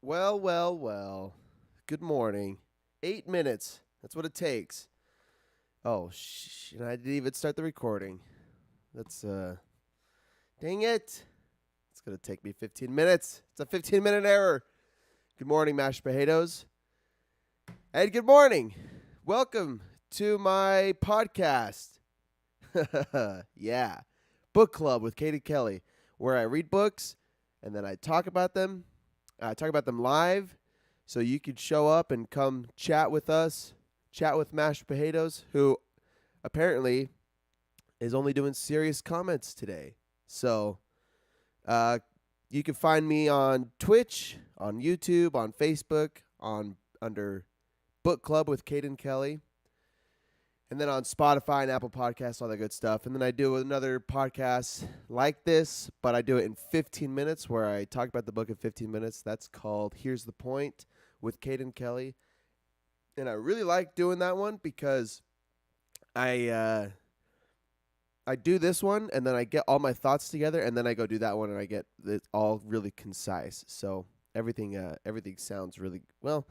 Well, well, well. Good morning. 8 minutes. That's what it takes. Oh, and I didn't even start the recording. That's, dang it. It's going to take me 15 minutes. It's a 15-minute error. Good morning, mashed potatoes. And good morning. Welcome to my podcast. Yeah. Book Club with Kate and Kelly, where I read books and then I talk about them. I talk about them live, so you could show up and come chat with us, chat with Mashed Potatoes, who apparently is only doing serious comments today. So you can find me on Twitch, on YouTube, on Facebook, under Book Club with Kate and Kelly. And then on Spotify and Apple Podcasts, all that good stuff. And then I do another podcast like this, but I do it in 15 minutes where I talk about the book in 15 minutes. That's called Here's the Point with Caden Kelly. And I really like doing that one because I do this one and then I get all my thoughts together and then I go do that one and I get it all really concise. So everything sounds really well.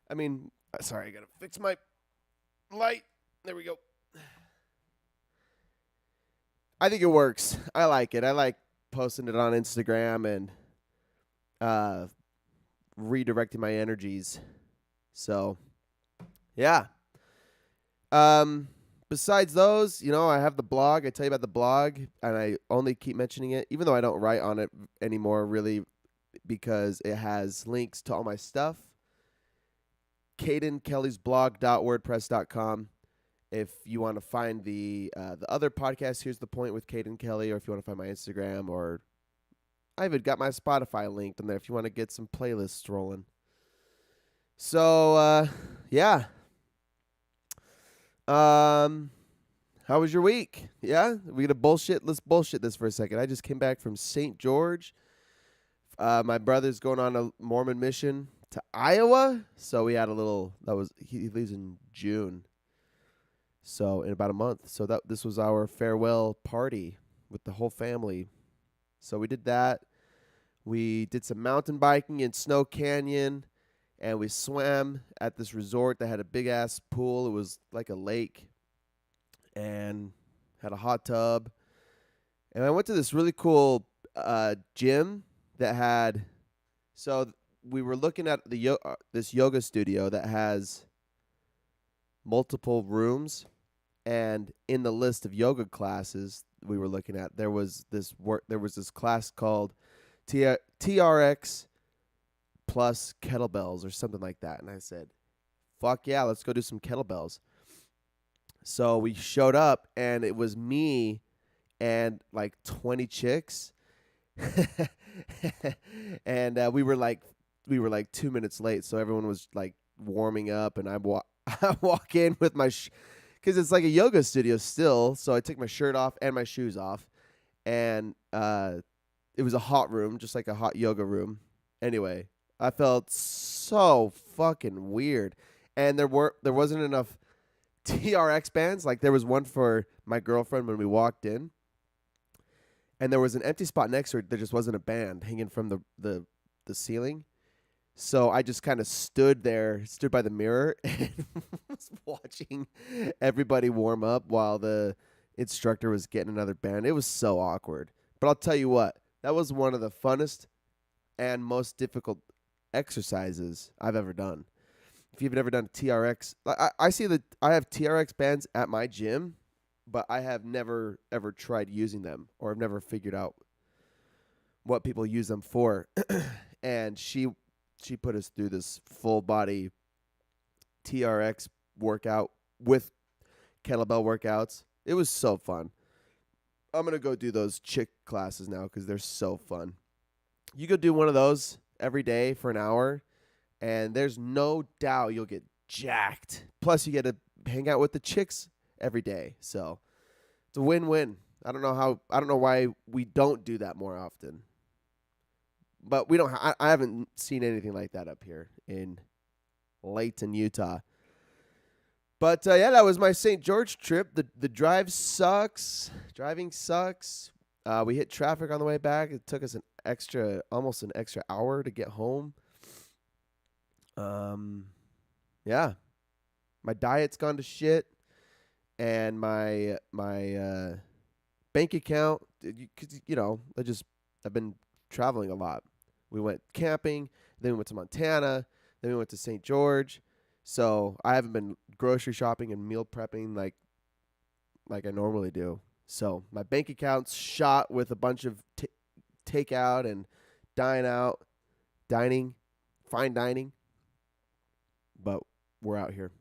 I mean, sorry, I got to fix my light. There we go. I think it works. I like it. I like posting it on Instagram and redirecting my energies. So, yeah. Besides those, I have the blog. I tell you about the blog, and I only keep mentioning it, even though I don't write on it anymore, really, because it has links to all my stuff. CadenKellysBlog.wordpress.com. If you want to find the other podcast, Here's the Point with Caden Kelly, or if you want to find my Instagram, or I even got my Spotify linked in there if you want to get some playlists rolling. So, yeah. How was your week? Yeah? Let's bullshit this for a second. I just came back from St. George. My brother's going on a Mormon mission to Iowa. So we had he leaves in June. So in about a month. So this was our farewell party with the whole family. So we did that. We did some mountain biking in Snow Canyon, and we swam at this resort that had a big ass pool. It was like a lake and had a hot tub. And I went to this really cool gym that had, so we were looking at this yoga studio that has multiple rooms. And in the list of yoga classes we were looking at, there was this class called TRX plus kettlebells or something like that. And I said, fuck yeah, let's go do some kettlebells. So we showed up and it was me and like 20 chicks. And we were like 2 minutes late. So everyone was like warming up and I walk in with my because it's like a yoga studio still. So I took my shirt off and my shoes off. And it was a hot room, just like a hot yoga room. Anyway, I felt so fucking weird. And there wasn't enough TRX bands. Like there was one for my girlfriend when we walked in. And there was an empty spot next to her. There just wasn't a band hanging from the ceiling. So I just kind of stood by the mirror and was watching everybody warm up while the instructor was getting another band. It was so awkward. But I'll tell you what, that was one of the funnest and most difficult exercises I've ever done. If you've never done TRX, I see that I have TRX bands at my gym, but I have never ever tried using them, or I've never figured out what people use them for. And she put us through this full body TRX workout with kettlebell workouts. It was so fun. I'm going to go do those chick classes now because they're so fun. You go do one of those every day for an hour, and there's no doubt you'll get jacked. Plus, you get to hang out with the chicks every day. So it's a win-win. I don't know why we don't do that more often. But we don't. I haven't seen anything like that up here in Layton, Utah. But yeah, that was my St. George trip. The drive sucks. Driving sucks. We hit traffic on the way back. It took us almost an extra hour to get home. Yeah, my diet's gone to shit, and my bank account. Cause I've been traveling a lot. We went camping, then we went to Montana, then we went to St. George. So I haven't been grocery shopping and meal prepping like I normally do. So my bank account's shot with a bunch of takeout and fine dining. But we're out here.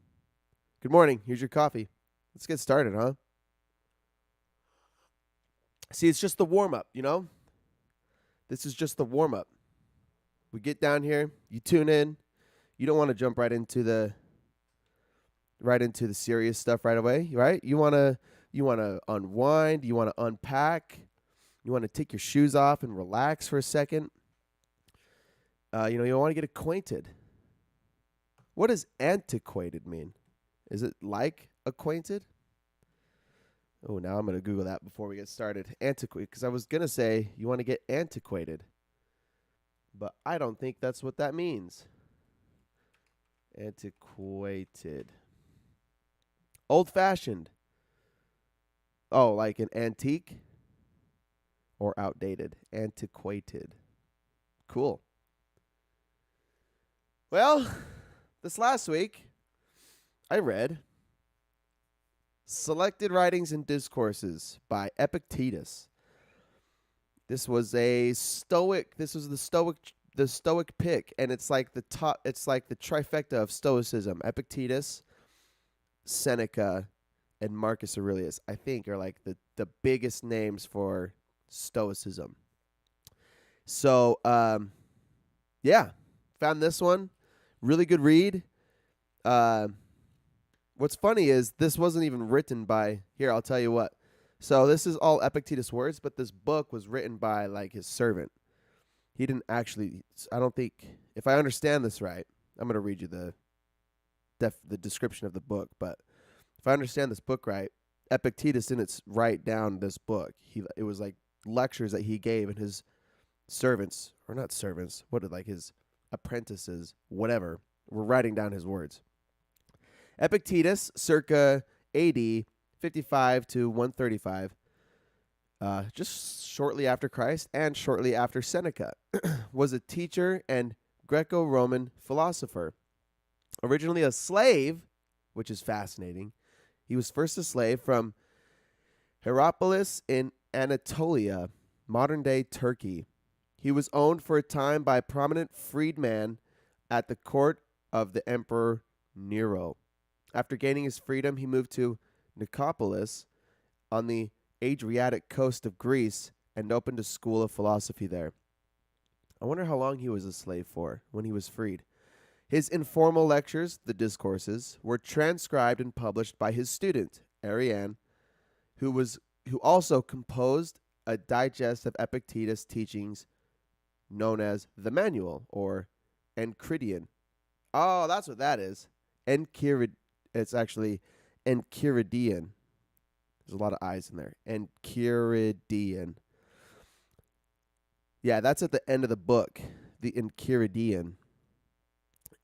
Good morning. Here's your coffee. Let's get started, huh? See, it's just the warm-up, This is just the warm-up. We get down here, you tune in. You don't want to jump right into the right into the serious stuff right away, right? You wanna unwind, you wanna unpack, you wanna take your shoes off and relax for a second. You want to get acquainted. What does antiquated mean? Is it like acquainted? Oh, now I'm going to Google that before we get started. Antiquated, because I was going to say you want to get antiquated, but I don't think that's what that means. Antiquated. Old-fashioned. Oh, like an antique or outdated. Antiquated. Cool. Well, this last week, I read Selected Writings and Discourses by Epictetus. This was the Stoic pick, and it's like the trifecta of Stoicism. Epictetus, Seneca, and Marcus Aurelius, I think, are like the biggest names for Stoicism. So, yeah, found this one. Really good read. What's funny is this wasn't even written by, here, I'll tell you what. So this is all Epictetus words, but this book was written by like his servant. He didn't actually, I don't think, if I understand this right, I'm going to read you the description of the book, but if I understand this book right, Epictetus didn't write down this book. It was like lectures that he gave, and his servants, or not servants, his apprentices, whatever, were writing down his words. Epictetus, circa AD 55 to 135, just shortly after Christ and shortly after Seneca, was a teacher and Greco-Roman philosopher. Originally a slave, which is fascinating. He was first a slave from Hierapolis in Anatolia, modern-day Turkey. He was owned for a time by a prominent freedman at the court of the Emperor Nero. After gaining his freedom, he moved to Nicopolis on the Adriatic coast of Greece and opened a school of philosophy there. I wonder how long he was a slave for when he was freed. His informal lectures, the Discourses, were transcribed and published by his student, Arian, who also composed a digest of Epictetus' teachings known as the Manual, or Enchiridion. Oh, that's what that is. It's actually Enchiridion. There's a lot of I's in there. Enchiridion. Yeah, that's at the end of the book, the Enchiridion.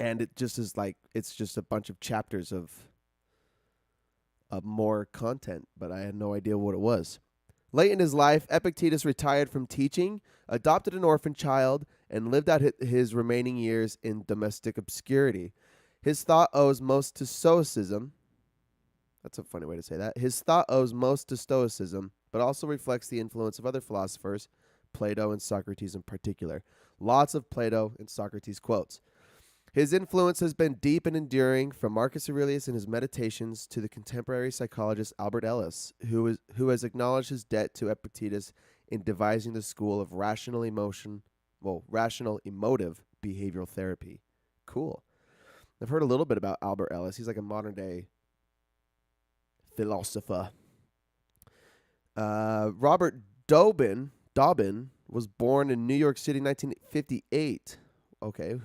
And it just is like, it's just a bunch of chapters of more content, but I had no idea what it was. Late in his life, Epictetus retired from teaching, adopted an orphan child, and lived out his remaining years in domestic obscurity. His thought owes most to Stoicism. That's a funny way to say that. His thought owes most to Stoicism, but also reflects the influence of other philosophers, Plato and Socrates in particular. Lots of Plato and Socrates quotes. His influence has been deep and enduring, from Marcus Aurelius in his Meditations to the contemporary psychologist Albert Ellis, who has acknowledged his debt to Epictetus in devising the school of rational emotive behavioral therapy. Cool. I've heard a little bit about Albert Ellis. He's like a modern-day philosopher. Robert Dobbin was born in New York City in 1958. Okay,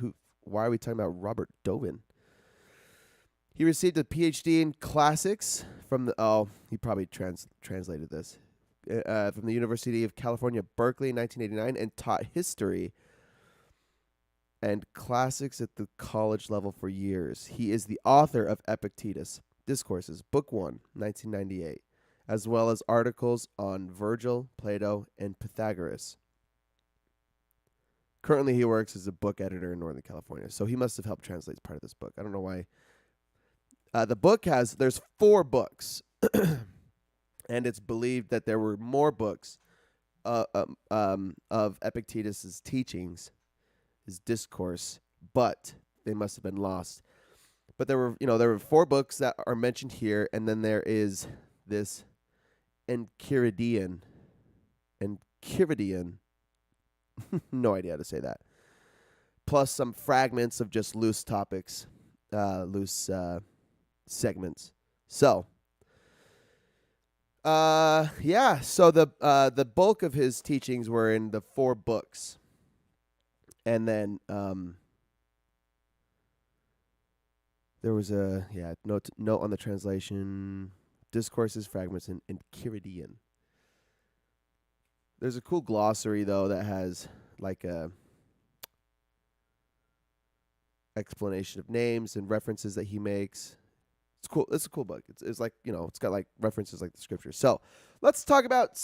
why are we talking about Robert Dobbin? He received a PhD in classics from he probably translated this, from the University of California, Berkeley in 1989, and taught history and classics at the college level for years. He is the author of Epictetus, Discourses, Book 1, 1998, as well as articles on Virgil, Plato, and Pythagoras. Currently, he works as a book editor in Northern California, so he must have helped translate part of this book. I don't know why. The book there's 4 books, and it's believed that there were more books of Epictetus' teachings, his discourse, but they must have been lost. But there were 4 books that are mentioned here, and then there is this Enchiridion. No idea how to say that. Plus some fragments of just loose topics, loose segments. So, so the bulk of his teachings were in the 4 books, and then there was a note on the translation, Discourses, Fragments, and Kiridian. There's a cool glossary though that has like a explanation of names and references that he makes. It's cool. It's a cool book. It's like, it's got like references like the scriptures. So let's talk about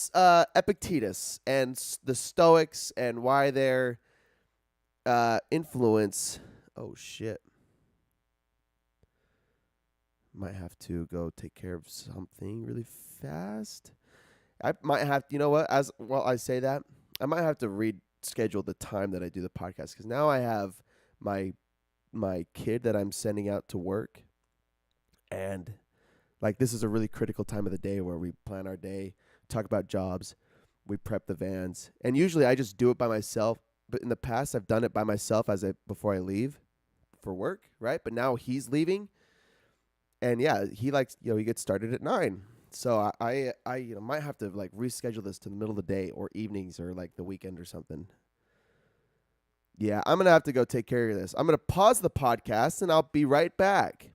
Epictetus and the Stoics and why their influence. Oh shit. Might have to go take care of something really fast. I might have, as well I say that, I might have to reschedule the time that I do the podcast, because now I have my kid that I'm sending out to work, and like this is a really critical time of the day where we plan our day, talk about jobs, we prep the vans, and usually I just do it by myself. But in the past, I've done it by myself before I leave for work, right? But now he's leaving. And yeah, he likes, he gets started at 9. So I might have to like reschedule this to the middle of the day or evenings or like the weekend or something. Yeah, I'm going to have to go take care of this. I'm going to pause the podcast and I'll be right back.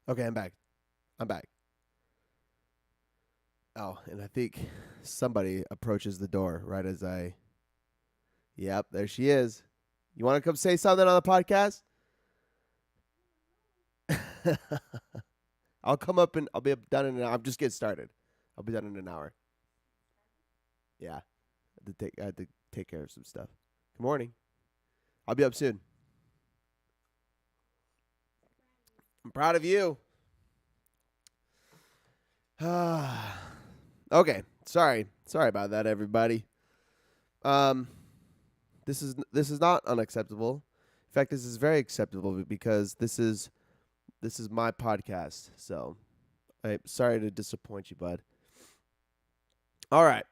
Okay, I'm back. I'm back. Oh, and I think somebody approaches the door right as I. Yep, there she is. You want to come say something on the podcast? I'll come up and I'll be done in an hour. I'm just getting started. I'll be done in an hour. Yeah, I had to take care of some stuff. Good morning. I'll be up soon. I'm proud of you. Okay, sorry about that, everybody. This is not unacceptable. In fact, this is very acceptable because this is my podcast. So, I'm sorry to disappoint you, bud. All right.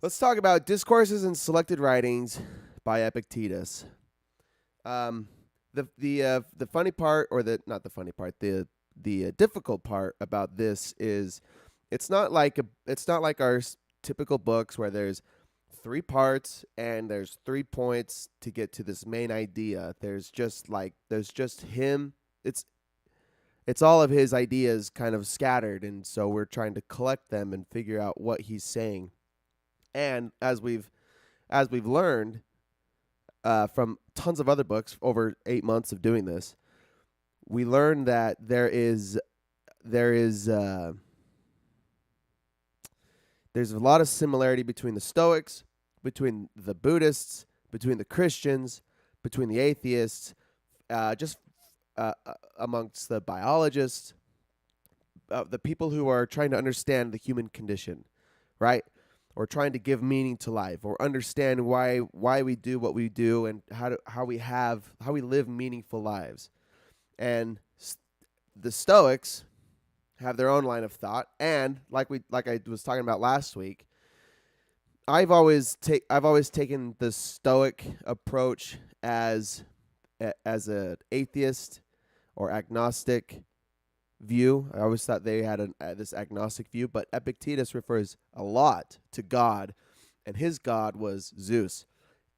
Let's talk about Discourses and Selected Writings by Epictetus. The funny part, or not the funny part, the difficult part about this is it's not like our typical books where there's 3 parts and there's 3 points to get to this main idea. There's just him. It's all of his ideas kind of scattered, and so we're trying to collect them and figure out what he's saying. And as we've learned from tons of other books over 8 months of doing this, we learned that there's a lot of similarity between the Stoics, between the Buddhists, between the Christians, between the atheists, amongst the biologists, the people who are trying to understand the human condition, right? Or trying to give meaning to life, or understand why we do what we do, and how we live meaningful lives. And the Stoics have their own line of thought, and like I was talking about last week, I've always taken the Stoic approach as an atheist or agnostic view. I always thought they had this agnostic view, but Epictetus refers a lot to God, and his God was Zeus.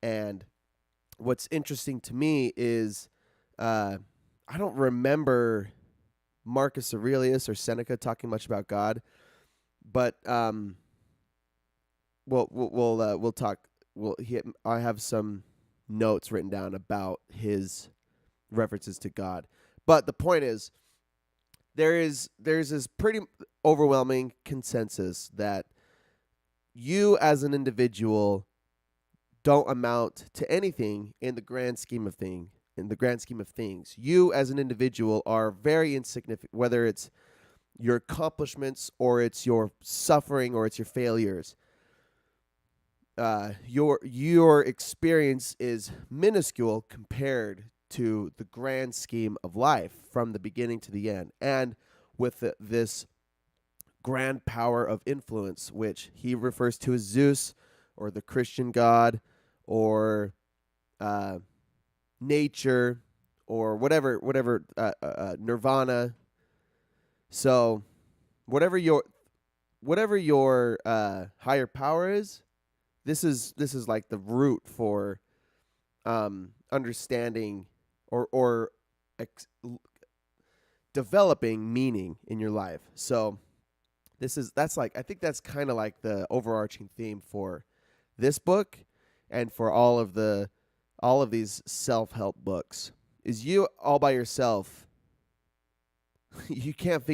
And what's interesting to me is I don't remember Marcus Aurelius or Seneca talking much about God, but we'll talk. I have some notes written down about his references to God, but the point is, there's this pretty overwhelming consensus that you as an individual don't amount to anything in the grand scheme of things. You as an individual are very insignificant, whether it's your accomplishments or it's your suffering or it's your failures. Your experience is minuscule compared to the grand scheme of life from the beginning to the end, and with this grand power of influence, which he refers to as Zeus, or the Christian God, or nature, or whatever nirvana. So whatever your higher power is, this is like the root for understanding or developing meaning in your life. So I think that's kind of like the overarching theme for this book and for all of these self-help books, is you all by yourself you can't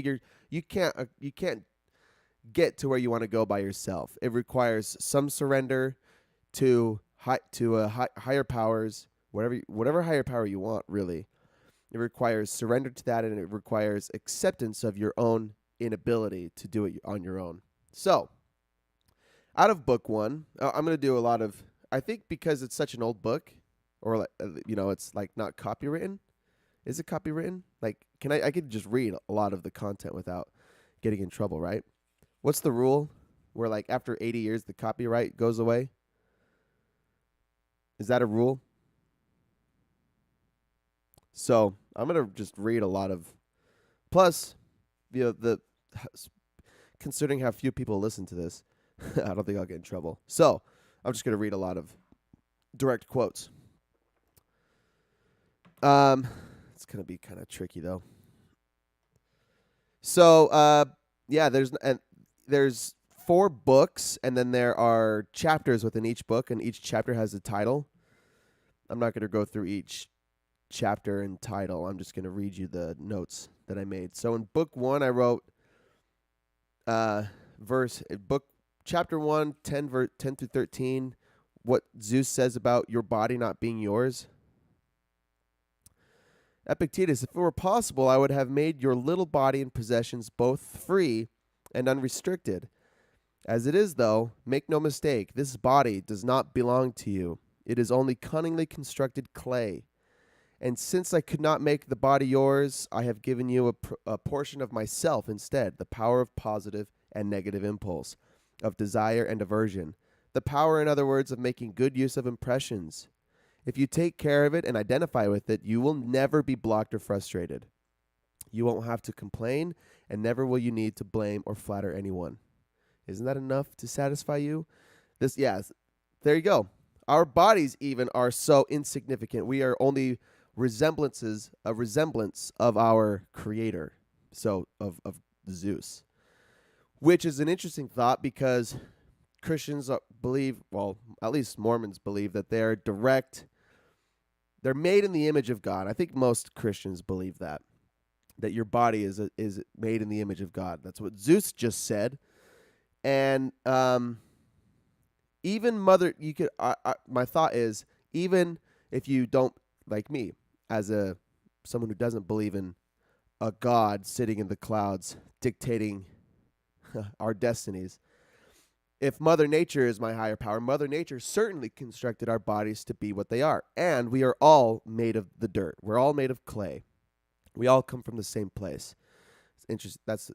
get to where you want to go by yourself. It requires some surrender to higher powers, whatever higher power you want, really. It requires surrender to that, and it requires acceptance of your own inability to do it on your own. So, out of book one, I'm going to do a lot of, I think because it's such an old book, or it's like not copywritten. Is it copywritten? Like, I could just read a lot of the content without getting in trouble, right? What's the rule where like after 80 years the copyright goes away? Is that a rule? So I'm going to just read a lot of, plus, considering how few people listen to this, I don't think I'll get in trouble. So I'm just going to read a lot of direct quotes. It's going to be kind of tricky though. So, there's 4 books, and then there are chapters within each book, and each chapter has a title. I'm not going to go through each chapter and title. I'm just going to read you the notes that I made. So in book 1, I wrote chapter 1, 10 through 13, what Zeus says about your body not being yours. Epictetus, if it were possible, I would have made your little body and possessions both free and unrestricted. As it is, though, make no mistake, this body does not belong to you. It is only cunningly constructed clay. And since I could not make the body yours, I have given you a portion of myself instead, the power of positive and negative impulse, of desire and aversion, the power, in other words, of making good use of impressions. If you take care of it and identify with it, you will never be blocked or frustrated. You won't have to complain, and never will you need to blame or flatter anyone. Isn't that enough to satisfy you? There you go. Our bodies even are so insignificant. We are only a resemblance of our creator, so of Zeus, which is an interesting thought because Christians believe, well, at least Mormons believe, that they're made in the image of God. I think most Christians believe that your body is made in the image of God. That's what Zeus just said. And even my thought is, even if you don't, like me, as someone who doesn't believe in a God sitting in the clouds dictating our destinies, if Mother Nature is my higher power, Mother Nature certainly constructed our bodies to be what they are. And we are all made of the dirt. We're all made of clay. We all come from the same place. It's interesting. That's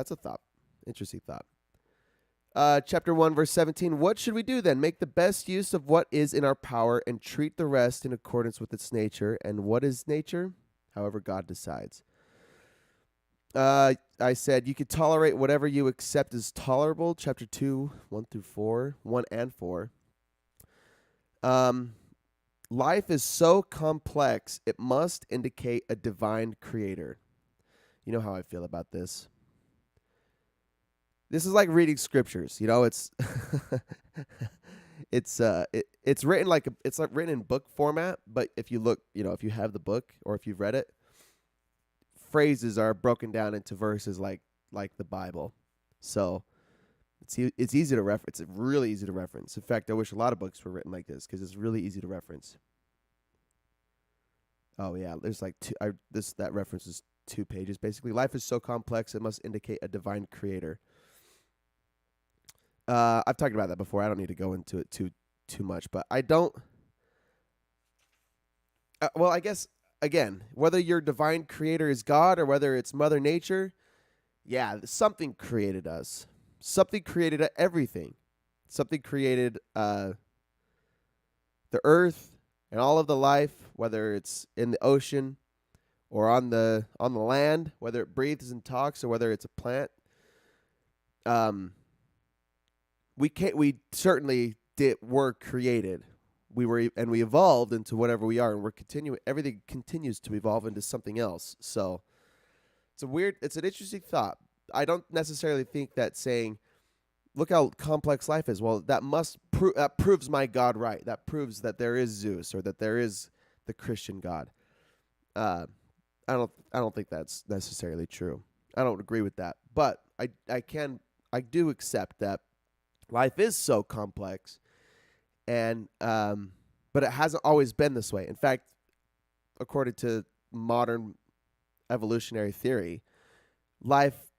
a thought. Interesting thought. Chapter 1, verse 17. What should we do then? Make the best use of what is in our power and treat the rest in accordance with its nature. And what is nature? However God decides. I said you could tolerate whatever you accept as tolerable. Chapter 2, 1 and 4. Life is so complex, it must indicate a divine creator. You know how I feel about this. This is like reading scriptures. It's it's written it's like written in book format, but if you look, if you have the book or if you've read it, phrases are broken down into verses like the Bible. So it's easy to reference. It's really easy to reference. In fact, I wish a lot of books were written like this because it's really easy to reference. Oh yeah, there's like that reference is 2 pages basically. Life is so complex it must indicate a divine creator. I've talked about that before. I don't need to go into it too much, but I don't. I guess again, whether your divine creator is God or whether it's Mother Nature, yeah, something created us. Something created everything. Something created the earth and all of the life, whether it's in the ocean or on the land, whether it breathes and talks or whether it's a plant. We certainly were created. We evolved into whatever we are, and we're continuing. Everything continues to evolve into something else. So it's an interesting thought. I don't necessarily think that saying, look how complex life is. Well, that proves my God right. That proves that there is Zeus or that there is the Christian God. I I don't think that's necessarily true. I don't agree with that. But I do accept that life is so complex, and but it hasn't always been this way. In fact, according to modern evolutionary theory, life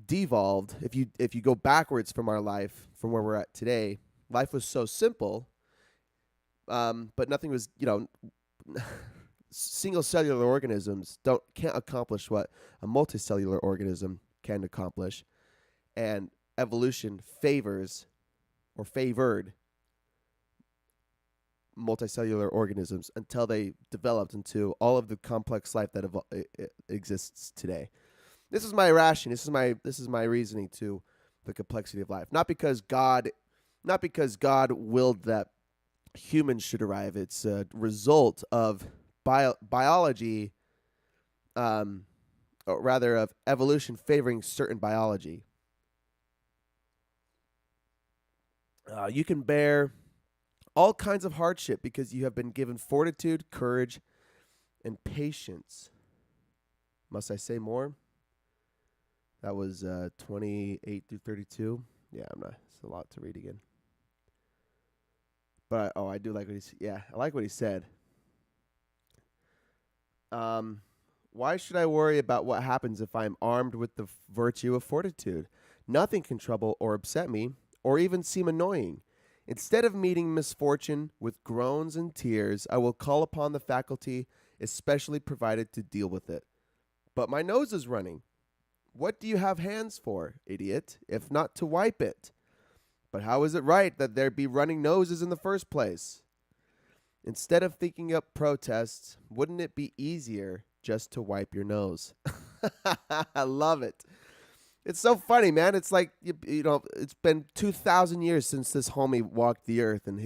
devolved. If you go backwards from our life, from where we're at today, life was so simple, but nothing was, single cellular organisms can't accomplish what a multicellular organism can accomplish, and evolution favored multicellular organisms until they developed into all of the complex life that exists today. This is my rationing. This is my reasoning to the complexity of life. Not because God willed that humans should arrive. It's a result of biology, or rather of evolution favoring certain biology. You can bear all kinds of hardship because you have been given fortitude, courage, and patience. Must I say more? That was 28 through 32. Yeah, it's a lot to read again. But I do like what he said. Yeah, I like what he said. Why should I worry about what happens if I am armed with the virtue of fortitude? Nothing can trouble or upset me, or even seem annoying. Instead of meeting misfortune with groans and tears, I will call upon the faculty especially provided to deal with it. But my nose is running. What do you have hands for, idiot, if not to wipe it? But how is it right that there be running noses in the first place? Instead of thinking up protests, wouldn't it be easier just to wipe your nose? I love it. It's so funny, man. It's like, it's been 2,000 years since this homie walked the earth, and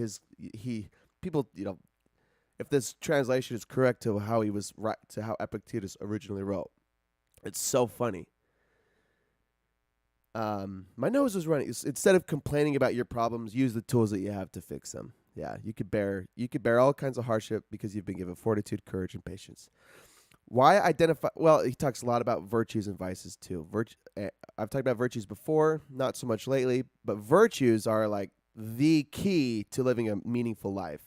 people, if this translation is correct to how he was right, to how Epictetus originally wrote, it's so funny. My nose was running. Instead of complaining about your problems, use the tools that you have to fix them. Yeah, you could bear all kinds of hardship because you've been given fortitude, courage, and patience. Why identify? Well, he talks a lot about virtues and vices too. I've talked about virtues before, not so much lately, but virtues are like the key to living a meaningful life.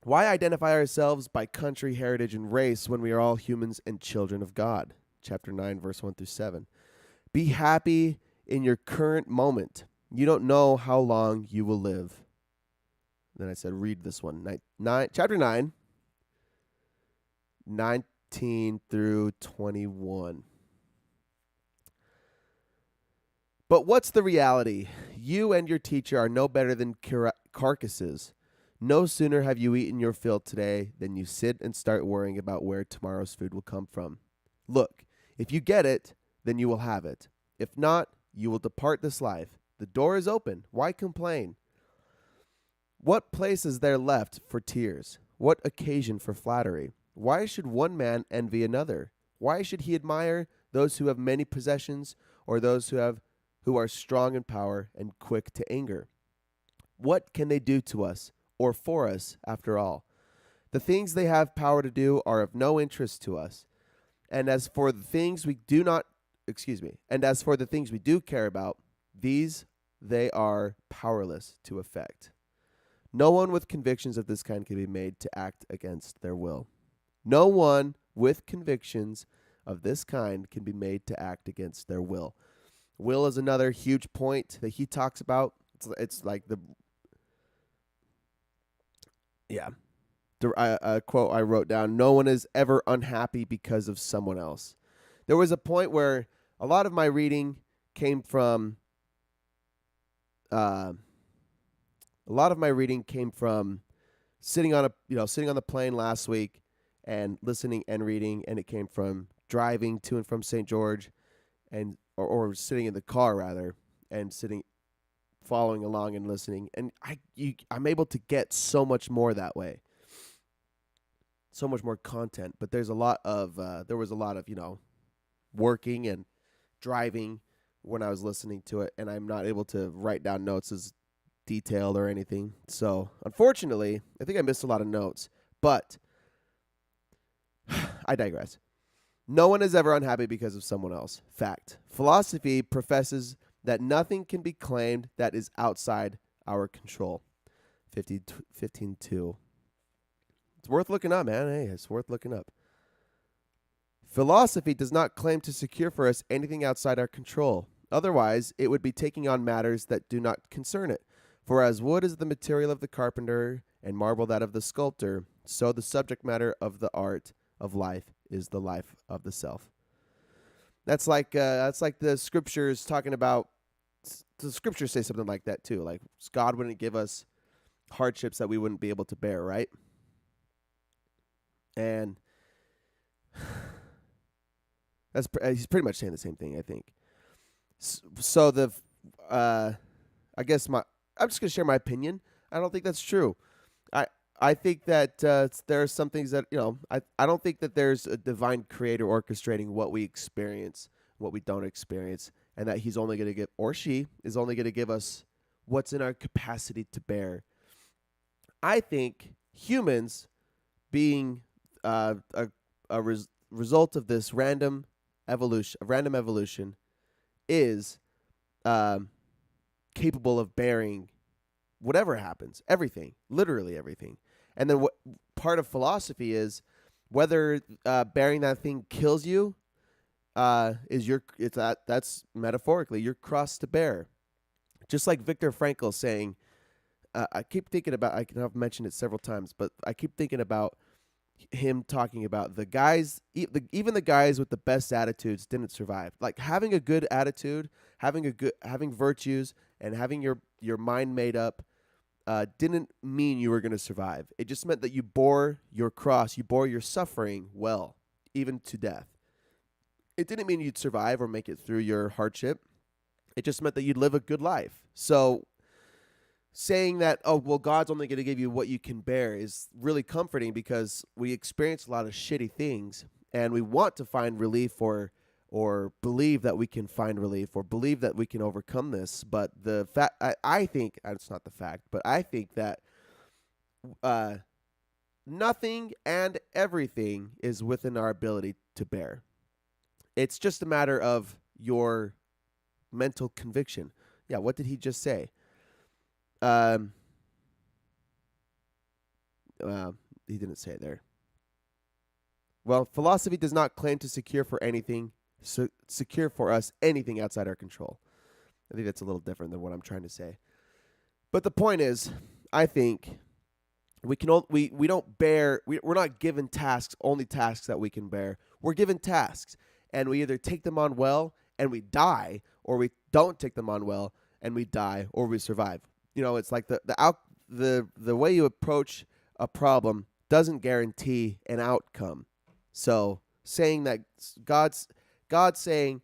Why identify ourselves by country, heritage, and race when we are all humans and children of God? Chapter 9, verse 1 through 7. Be happy in your current moment. You don't know how long you will live. Then I said, read this one. Chapter 9, 19 through 21. But what's the reality? You and your teacher are no better than carcasses. No sooner have you eaten your fill today than you sit and start worrying about where tomorrow's food will come from. Look, if you get it, then you will have it. If not, you will depart this life. The door is open. Why complain? What place is there left for tears? What occasion for flattery? Why should one man envy another? Why should he admire those who have many possessions, or those who are strong in power and quick to anger? What can they do to us or for us after all? The things they have power to do are of no interest to us. And as for the things we do care about, these they are powerless to effect. No one with convictions of this kind can be made to act against their will. No one with convictions of this kind can be made to act against their will. Will is another huge point that he talks about. It's like a quote I wrote down: no one is ever unhappy because of someone else. There was a point where a lot of my reading came from sitting on the plane last week and listening and reading, and it came from driving to and from St. George, and or sitting in the car rather, and following along and listening, and I'm able to get so much more that way, so much more content. But there was a lot of working and driving when I was listening to it, and I'm not able to write down notes as detailed or anything. So unfortunately, I think I missed a lot of notes, but I digress. No one is ever unhappy because of someone else. Fact. Philosophy professes that nothing can be claimed that is outside our control. 15:2. It's worth looking up, man. Hey, it's worth looking up. Philosophy does not claim to secure for us anything outside our control. Otherwise, it would be taking on matters that do not concern it. For as wood is the material of the carpenter, and marble that of the sculptor, so the subject matter of the art of life is the life of the self. That's like the scriptures talking about. The scriptures say something like that too. Like God wouldn't give us hardships that we wouldn't be able to bear, right? And he's pretty much saying the same thing, I think. So I guess I'm just gonna share my opinion. I don't think that's true. I think that there are some things that I don't think that there's a divine creator orchestrating what we experience, what we don't experience, and that he's only gonna give, or she is only gonna give us what's in our capacity to bear. I think humans, being a result of this random evolution, is capable of bearing whatever happens, everything, literally everything. And then what part of philosophy is whether bearing that thing kills you that's metaphorically your cross to bear. Just like Viktor Frankl saying, I keep thinking about, I've mentioned it several times, but I keep thinking about him talking about the guys, even the guys with the best attitudes didn't survive. Like having a good attitude, having virtues, and having your mind made up didn't mean you were going to survive. It just meant that you bore your cross, you bore your suffering well, even to death. It didn't mean you'd survive or make it through your hardship. It just meant that you'd live a good life. So saying that, oh, well, God's only going to give you what you can bear is really comforting, because we experience a lot of shitty things and we want to find relief or believe that we can find relief or believe that we can overcome this. But the fact, I think, it's not the fact, but I think that nothing and everything is within our ability to bear. It's just a matter of your mental conviction. Yeah, what did he just say? He didn't say it there. Well, philosophy does not claim to secure for us anything outside our control. I think that's a little different than what I'm trying to say. But the point is, I think we don't bear. We're not given tasks, only tasks that we can bear. We're given tasks, and we either take them on well and we die, or we don't take them on well and we die, or we survive. It's like the way you approach a problem doesn't guarantee an outcome. So saying that God's saying,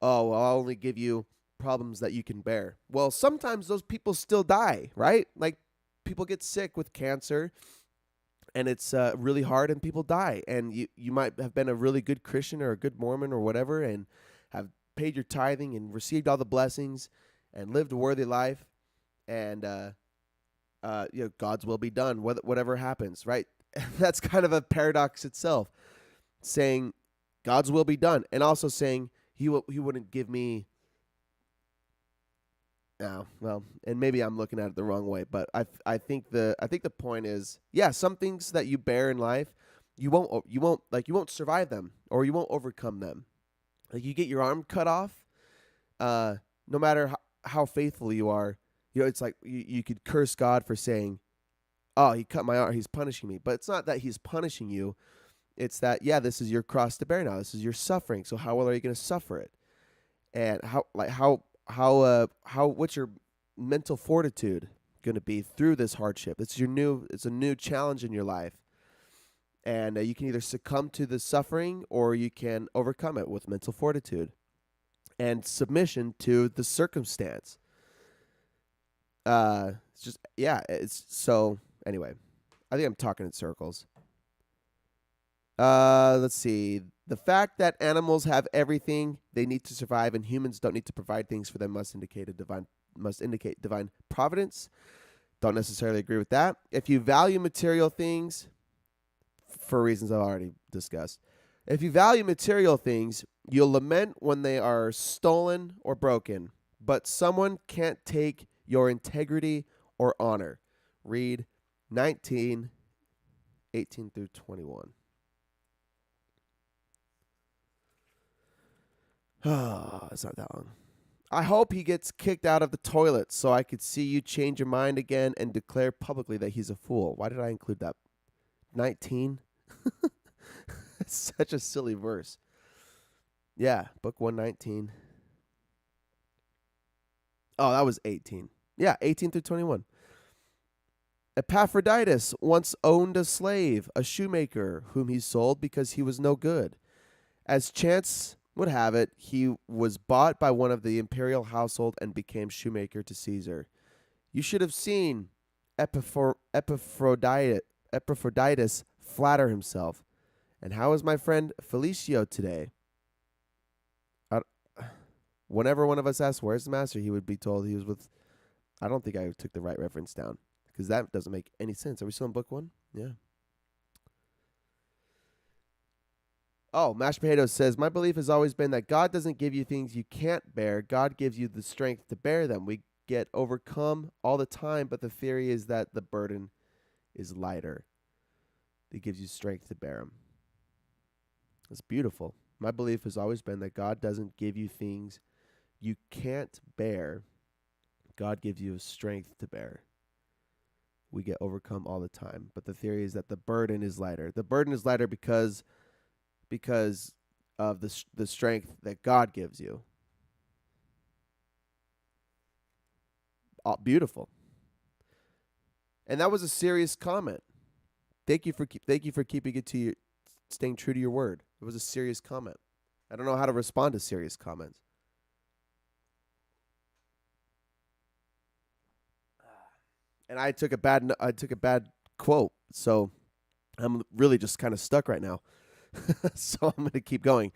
oh, well, I'll only give you problems that you can bear. Well, sometimes those people still die, right? Like people get sick with cancer and it's really hard and people die. And you might have been a really good Christian or a good Mormon or whatever and have paid your tithing and received all the blessings and lived a worthy life. And God's will be done, whatever happens, right? That's kind of a paradox itself, saying God's will be done, and also saying He wouldn't give me. Well, and maybe I'm looking at it the wrong way, but I think the point is, yeah, some things that you bear in life, you won't survive them, or you won't overcome them. Like you get your arm cut off, no matter how faithful you are. It's like you could curse God for saying, oh, he cut my arm, he's punishing me. But it's not that he's punishing you. It's that, yeah, this is your cross to bear now. This is your suffering. So how well are you going to suffer it? And what's your mental fortitude going to be through this hardship? It's a new challenge in your life. And you can either succumb to the suffering or you can overcome it with mental fortitude and submission to the circumstance. Anyway, I think I'm talking in circles. Let's see. The fact that animals have everything they need to survive and humans don't need to provide things for them must indicate divine providence. Don't necessarily agree with that. If you value material things, for reasons I've already discussed, If you value material things, you'll lament when they are stolen or broken, but someone can't take your integrity or honor. Read 19:18 through 21. It's not that long. I hope he gets kicked out of the toilet so I could see you change your mind again and declare publicly that he's a fool. Why did I include that? 19? It's such a silly verse. Yeah, book 119. Oh, that was 18. Yeah, 18 through 21. Epaphroditus once owned a slave, a shoemaker, whom he sold because he was no good. As chance would have it, he was bought by one of the imperial household and became shoemaker to Caesar. You should have seen Epaphroditus flatter himself. And how is my friend Felicio today? Whenever one of us asks, where's the master, he would be told he was with... I don't think I took the right reference down, because that doesn't make any sense. Are we still in book 1? Yeah. Oh, Mashed Potatoes says, my belief has always been that God doesn't give you things you can't bear. God gives you the strength to bear them. We get overcome all the time, but the theory is that the burden is lighter. It gives you strength to bear them. It's beautiful. My belief has always been that God doesn't give you things you can't bear. God gives you a strength to bear. We get overcome all the time, but the theory is that the burden is lighter. The burden is lighter because of the strength that God gives you. Oh, beautiful. And that was a serious comment. Thank you for keeping it to your, staying true to your word. It was a serious comment. I don't know how to respond to serious comments. And I took a bad quote, so I'm really just kind of stuck right now. So I'm going to keep going.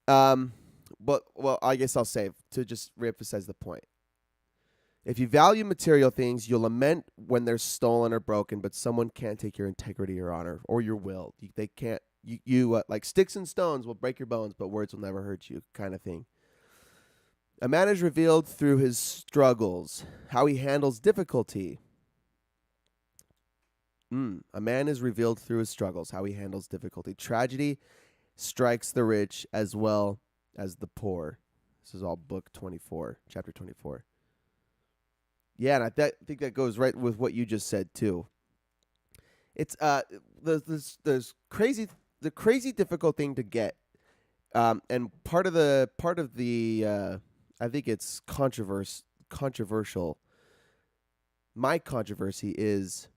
But I guess I'll save to just reemphasize the point. If you value material things, you'll lament when they're stolen or broken, but someone can't take your integrity or honor or your will. They can't. You like sticks and stones will break your bones, but words will never hurt you, kind of thing. A man is revealed through his struggles, how he handles difficulty. A man is revealed through his struggles, how he handles difficulty. Tragedy strikes the rich as well as the poor. This is all book 24, chapter 24. Yeah, and I think that goes right with what you just said too. It's there's the crazy difficult thing to get, and part of the I think it's controversial. My controversy is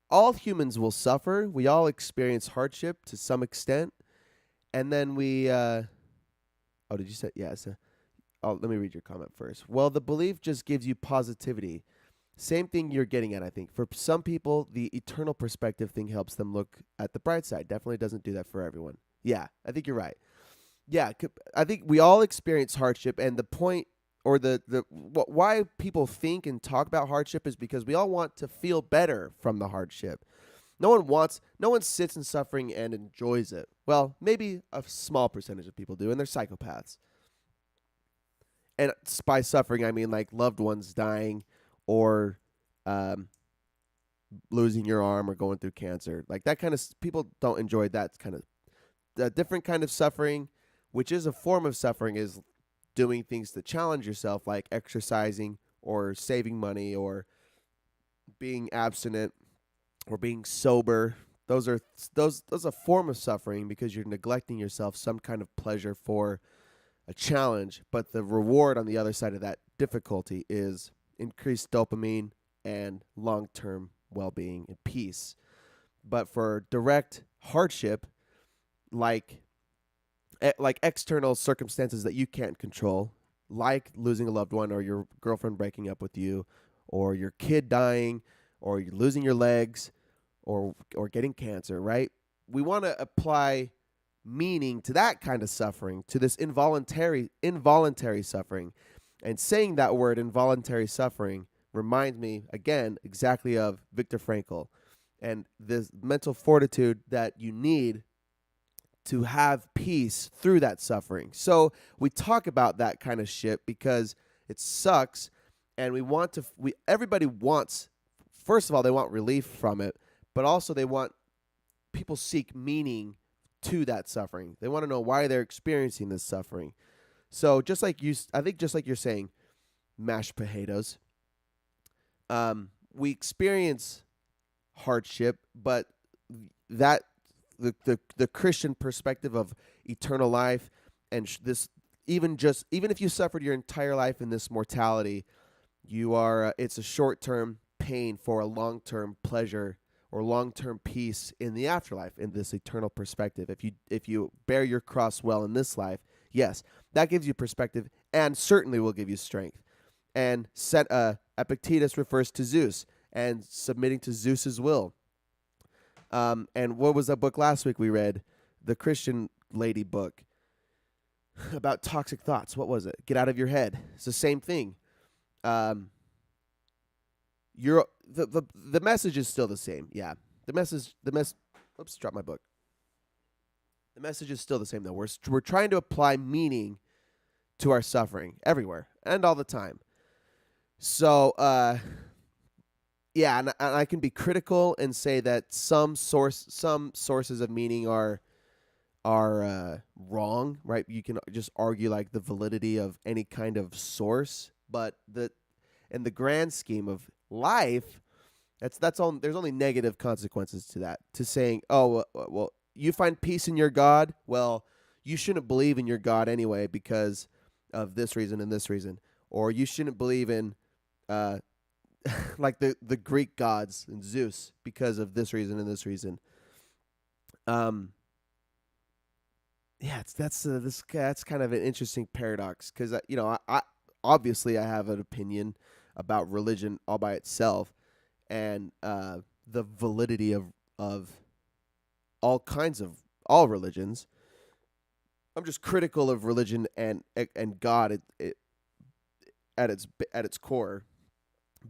all humans will suffer. We all experience hardship to some extent, and then we. Did you say yes? Let me read your comment first. Well, the belief just gives you positivity. Same thing you're getting at, I think. For some people, the eternal perspective thing helps them look at the bright side. Definitely doesn't do that for everyone. Yeah, I think you're right. Yeah, I think we all experience hardship, and the point or why people think and talk about hardship is because we all want to feel better from the hardship. No one sits in suffering and enjoys it. Well, maybe a small percentage of people do, and they're psychopaths. And by suffering, I mean like loved ones dying or losing your arm or going through cancer. Like that kind of people don't enjoy that kind of the different kind of suffering, which is a form of suffering, is doing things to challenge yourself, like exercising or saving money or being abstinent or being sober. Those are a form of suffering because you're neglecting yourself, some kind of pleasure for a challenge, but the reward on the other side of that difficulty is increased dopamine and long-term well-being and peace. But for direct hardship, like external circumstances that you can't control, like losing a loved one or your girlfriend breaking up with you or your kid dying or you're losing your legs or getting cancer, right? We want to apply meaning to that kind of suffering, to this involuntary suffering. And saying that word, involuntary suffering, reminds me again exactly of Viktor Frankl and this mental fortitude that you need to have peace through that suffering. So we talk about that kind of shit because it sucks, and everybody wants, first of all, they want relief from it, but also people seek meaning to that suffering. They want to know why they're experiencing this suffering. So just like you're saying, mashed potatoes, we experience hardship, but that the Christian perspective of eternal life and even if you suffered your entire life in this mortality, it's a short-term pain for a long-term pleasure or long-term peace in the afterlife, in this eternal perspective. If you bear your cross well in this life, yes, that gives you perspective and certainly will give you strength. And Epictetus refers to Zeus and submitting to Zeus's will. And what was that book last week we read? The Christian lady book about toxic thoughts. What was it? Get out of your head. It's the same thing. The message is still the same. Yeah. Oops, dropped my book. The message is still the same though. We're trying to apply meaning to our suffering everywhere and all the time. So, yeah, and I can be critical and say that some sources of meaning are wrong, right? You can just argue like the validity of any kind of source, but in the grand scheme of life, there's only negative consequences to that. To saying, oh well, you find peace in your God, well, you shouldn't believe in your God anyway because of this reason and this reason, or you shouldn't believe in like the Greek gods and Zeus because of this reason and this reason. Yeah, that's kind of an interesting paradox because I obviously I have an opinion about religion all by itself and the validity of all religions. I'm just critical of religion and God at its core.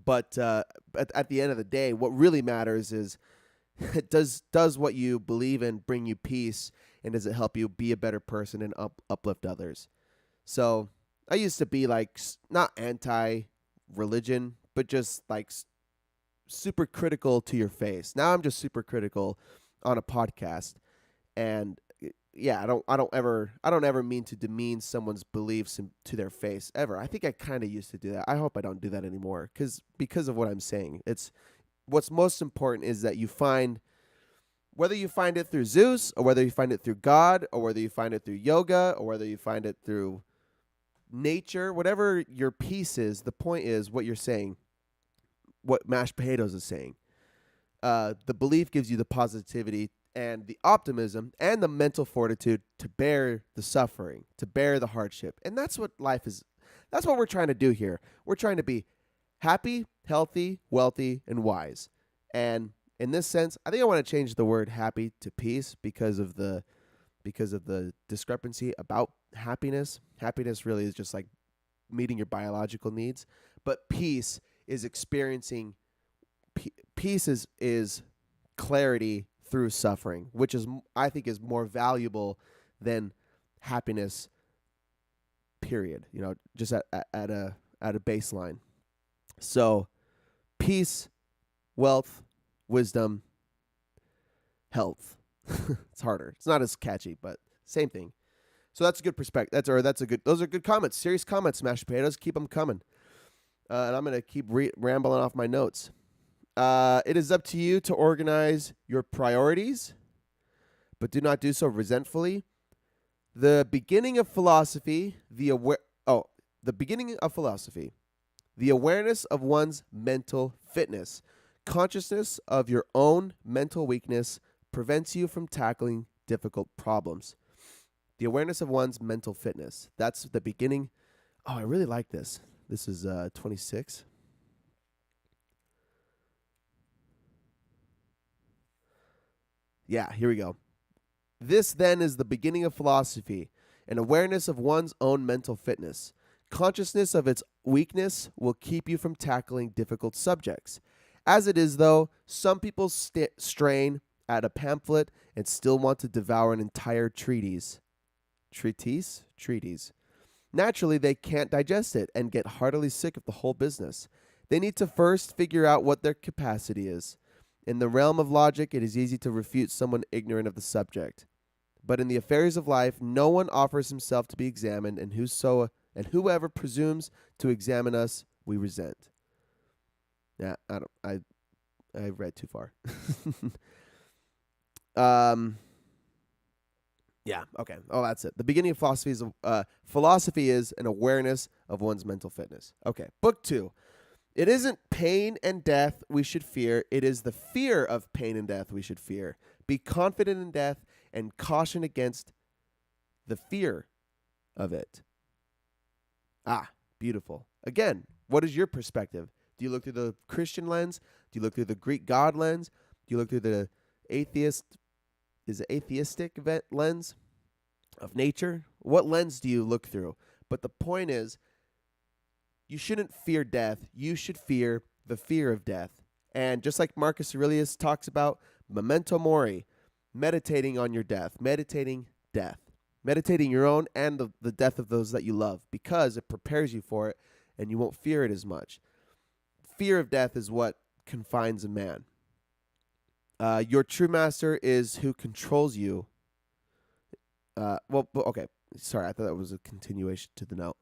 But at the end of the day, what really matters is does what you believe in bring you peace, and does it help you be a better person and uplift others? So I used to be like not anti-religion, but just like super critical to your face. Now I'm just super critical on a podcast, and yeah, I don't ever mean to demean someone's beliefs to their face ever. I think I kind of used to do that. I hope I don't do that anymore because of what I'm saying. It's what's most important is that you find, whether you find it through Zeus or whether you find it through God or whether you find it through yoga or whether you find it through nature, whatever your piece is, the point is what you're saying, what mashed potatoes is saying. The belief gives you the positivity and the optimism and the mental fortitude to bear the suffering, to bear the hardship. And that's what life is. That's what we're trying to do here. We're trying to be happy, healthy, wealthy, and wise. And in this sense, I think I want to change the word happy to peace because of the discrepancy about happiness. Happiness really is just like meeting your biological needs, but peace is experiencing peace is clarity through suffering, which is, I think, is more valuable than happiness, period. Just at a baseline. So peace, wealth, wisdom, health. It's harder. It's not as catchy, but same thing. So that's a good perspective. Those are good comments. Serious comments, mashed potatoes. Keep them coming. And I'm going to keep rambling off my notes. It is up to you to organize your priorities, but do not do so resentfully. The beginning of philosophy, the awareness of one's mental fitness, consciousness of your own mental weakness prevents you from tackling difficult problems. The awareness of one's mental fitness. That's the beginning. Oh, I really like this. This is 26. Yeah, here we go. This then is the beginning of philosophy, an awareness of one's own mental fitness. Consciousness of its weakness will keep you from tackling difficult subjects. As it is, though, some people strain at a pamphlet and still want to devour an entire treatise. Treatise. Naturally, they can't digest it and get heartily sick of the whole business. They need to first figure out what their capacity is. In the realm of logic, it is easy to refute someone ignorant of the subject. But in the affairs of life, no one offers himself to be examined, and whoever presumes to examine us, we resent. Yeah, I read too far. Yeah, okay. Oh, that's it. The beginning of philosophy is an awareness of one's mental fitness. Okay, book 2. It isn't pain and death we should fear. It is the fear of pain and death we should fear. Be confident in death and caution against the fear of it. Ah, beautiful. Again, what is your perspective? Do you look through the Christian lens? Do you look through the Greek God lens? Do you look through the atheistic lens of nature? What lens do you look through? But the point is, you shouldn't fear death. You should fear the fear of death. And just like Marcus Aurelius talks about, memento mori, meditating on your death, meditating death, meditating your own and the death of those that you love, because it prepares you for it and you won't fear it as much. Fear of death is what confines a man. Your true master is who controls you. Okay. Sorry, I thought that was a continuation to the note.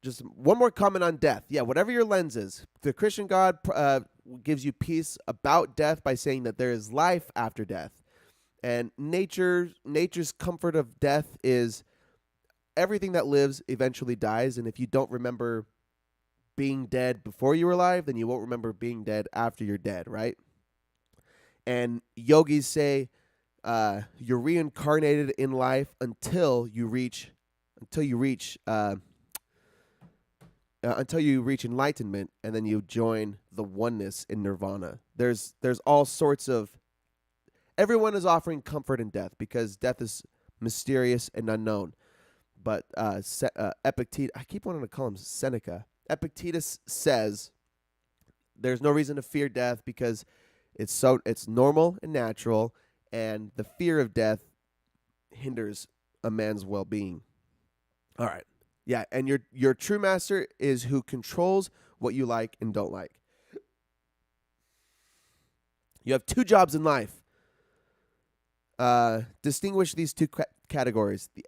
Just one more comment on death. Yeah, whatever your lens is, the Christian God gives you peace about death by saying that there is life after death. And nature's comfort of death is everything that lives eventually dies. And if you don't remember being dead before you were alive, then you won't remember being dead after you're dead, right? And yogis say you're reincarnated in life until you reach enlightenment, and then you join the oneness in nirvana. There's all sorts of. Everyone is offering comfort in death because death is mysterious and unknown. But Epictetus, I keep wanting to call him Seneca. Epictetus says there's no reason to fear death because it's normal and natural, and the fear of death hinders a man's well-being. All right. Yeah, and your true master is who controls what you like and don't like. You have 2 jobs in life. Distinguish these 2 categories. The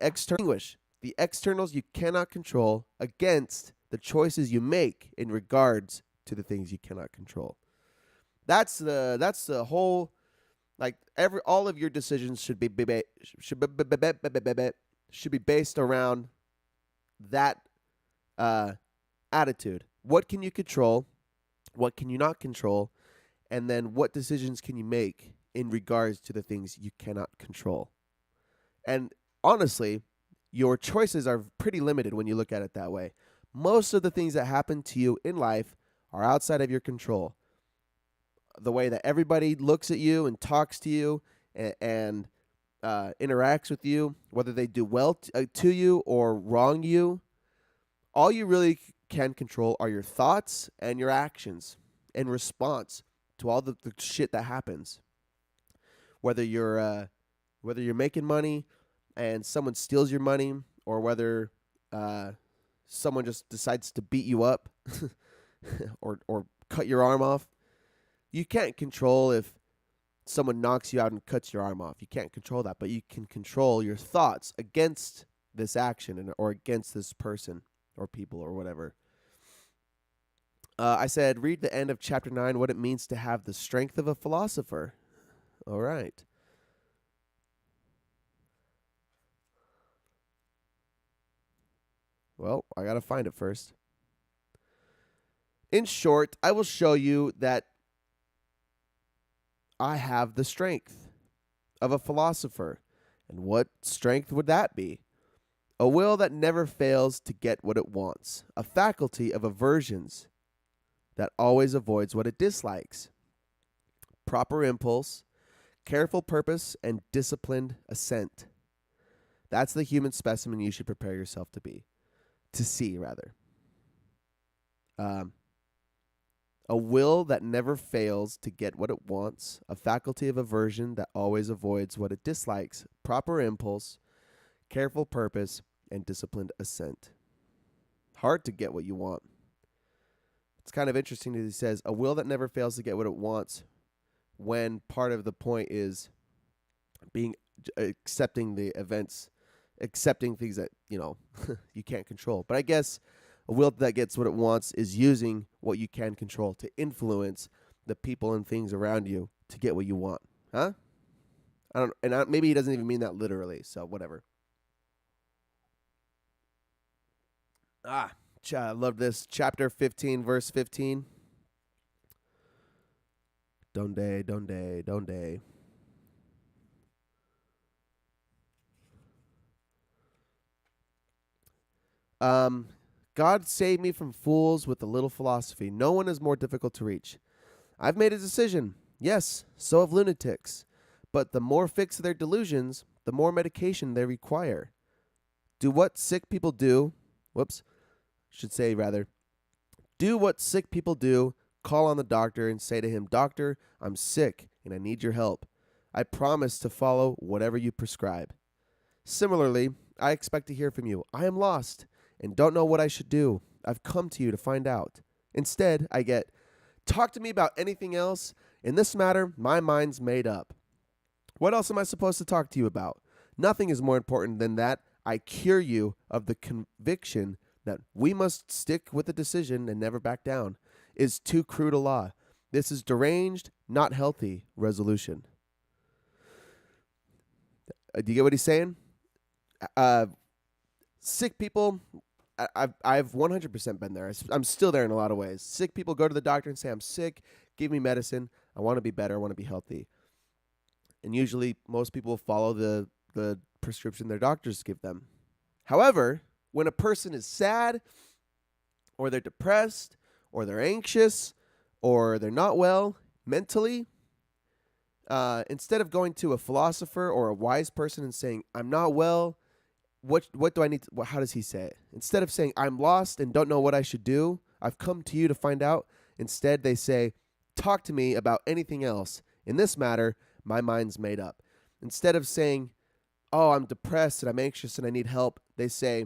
externals you cannot control against the choices you make in regards to the things you cannot control. That's the whole, like, all of your decisions should be based around that attitude. What can you control? What can you not control? And then what decisions can you make in regards to the things you cannot control? And honestly, your choices are pretty limited when you look at it that way. Most of the things that happen to you in life are outside of your control. The way that everybody looks at you and talks to you and interacts with you, whether they do well to you or wrong you, all you really can control are your thoughts and your actions in response to all the shit that happens. Whether you're making money and someone steals your money, or whether someone just decides to beat you up or cut your arm off, you can't control if someone knocks you out and cuts your arm off. You can't control that, but you can control your thoughts against this action or against this person or people or whatever. I said, read the end of chapter 9, what it means to have the strength of a philosopher. All right. Well, I got to find it first. In short, I will show you that I have the strength of a philosopher. And what strength would that be? A will that never fails to get what it wants. A faculty of aversions that always avoids what it dislikes. Proper impulse, careful purpose, and disciplined assent. That's the human specimen you should prepare yourself to be. To see, rather. A will that never fails to get what it wants, a faculty of aversion that always avoids what it dislikes, proper impulse, careful purpose, and disciplined assent. Hard to get what you want. It's kind of interesting that he says a will that never fails to get what it wants, when part of the point is accepting the events, accepting things that, you can't control. But I guess a will that gets what it wants is using what you can control to influence the people and things around you to get what you want. Huh? Maybe he doesn't even mean that literally, so whatever. I love this. Chapter 15, verse 15. Donde, donde, donde. God saved me from fools with a little philosophy. No one is more difficult to reach. I've made a decision. Yes, so have lunatics. But the more fixed their delusions, the more medication they require. Do what sick people do. Do what sick people do. Call on the doctor and say to him, Doctor, I'm sick and I need your help. I promise to follow whatever you prescribe. Similarly, I expect to hear from you. I am lost and don't know what I should do. I've come to you to find out. Instead, I get, talk to me about anything else. In this matter, my mind's made up. What else am I supposed to talk to you about? Nothing is more important than that I cure you of the conviction that we must stick with the decision and never back down. Is too crude a law. This is deranged, not healthy resolution. Do you get what he's saying? Sick people, I've 100% been there. I'm still there in a lot of ways. Sick people go to the doctor and say, I'm sick, give me medicine. I want to be better. I want to be healthy. And usually most people follow the prescription their doctors give them. However, when a person is sad or they're depressed or they're anxious or they're not well mentally, instead of going to a philosopher or a wise person and saying, I'm not well, what do I need to, how does he say it? Instead of saying, I'm lost and don't know what I should do, I've come to you to find out. Instead, they say, talk to me about anything else. In this matter, my mind's made up. Instead of saying, oh, I'm depressed and I'm anxious and I need help, they say,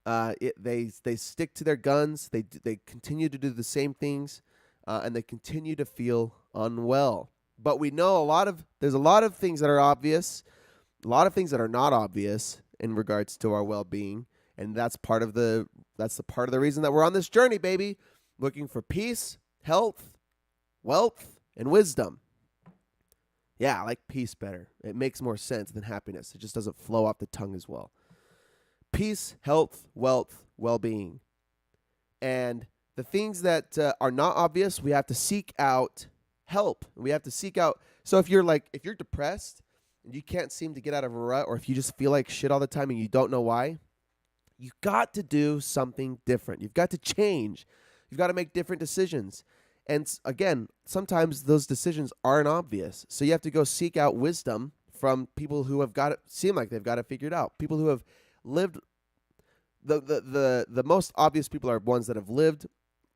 they stick to their guns. They continue to do the same things, and they continue to feel unwell. But we know there's a lot of things that are obvious, a lot of things that are not obvious in regards to our well-being, and that's part of the reason that we're on this journey, baby, looking for peace, health, wealth, and wisdom. Yeah, I like peace better. It makes more sense than happiness. It just doesn't flow off the tongue as well. Peace, health, wealth, well-being. And the things that are not obvious, we have to seek out help. We have to seek out. So if you're depressed and you can't seem to get out of a rut, or if you just feel like shit all the time and you don't know why, you've got to do something different. You've got to change. You've got to make different decisions. And again, sometimes those decisions aren't obvious. So you have to go seek out wisdom from people who seem like they've got it figured out. People who have lived, the most obvious people are ones that have lived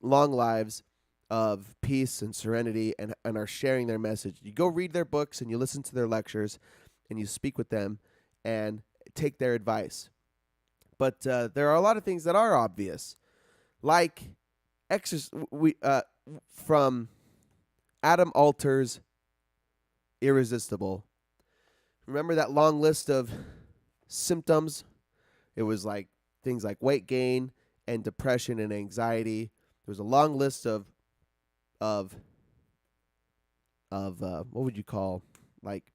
long lives of peace and serenity and are sharing their message. You go read their books and you listen to their lectures and you speak with them and take their advice. But there are a lot of things that are obvious, like from Adam Alter's Irresistible. Remember that long list of symptoms? It was like things like weight gain and depression and anxiety. There was a long list of what would you call, like,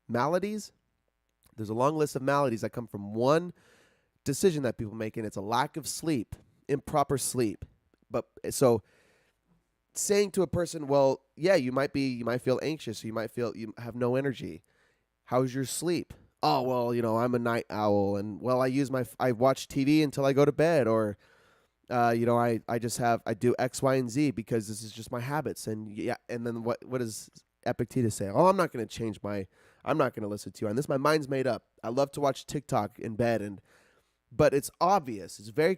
maladies? There's a long list of maladies that come from one decision that people make, and it's a lack of sleep, improper sleep. But so saying to a person, well, yeah, you might feel anxious, or you have no energy. How's your sleep? Oh, well, I'm a night owl, and I watch TV until I go to bed, or I do X, Y, and Z because this is just my habits. And yeah, and then what does Epictetus say? Oh, I'm not going to listen to you on this. My mind's made up. I love to watch TikTok in bed, but it's obvious.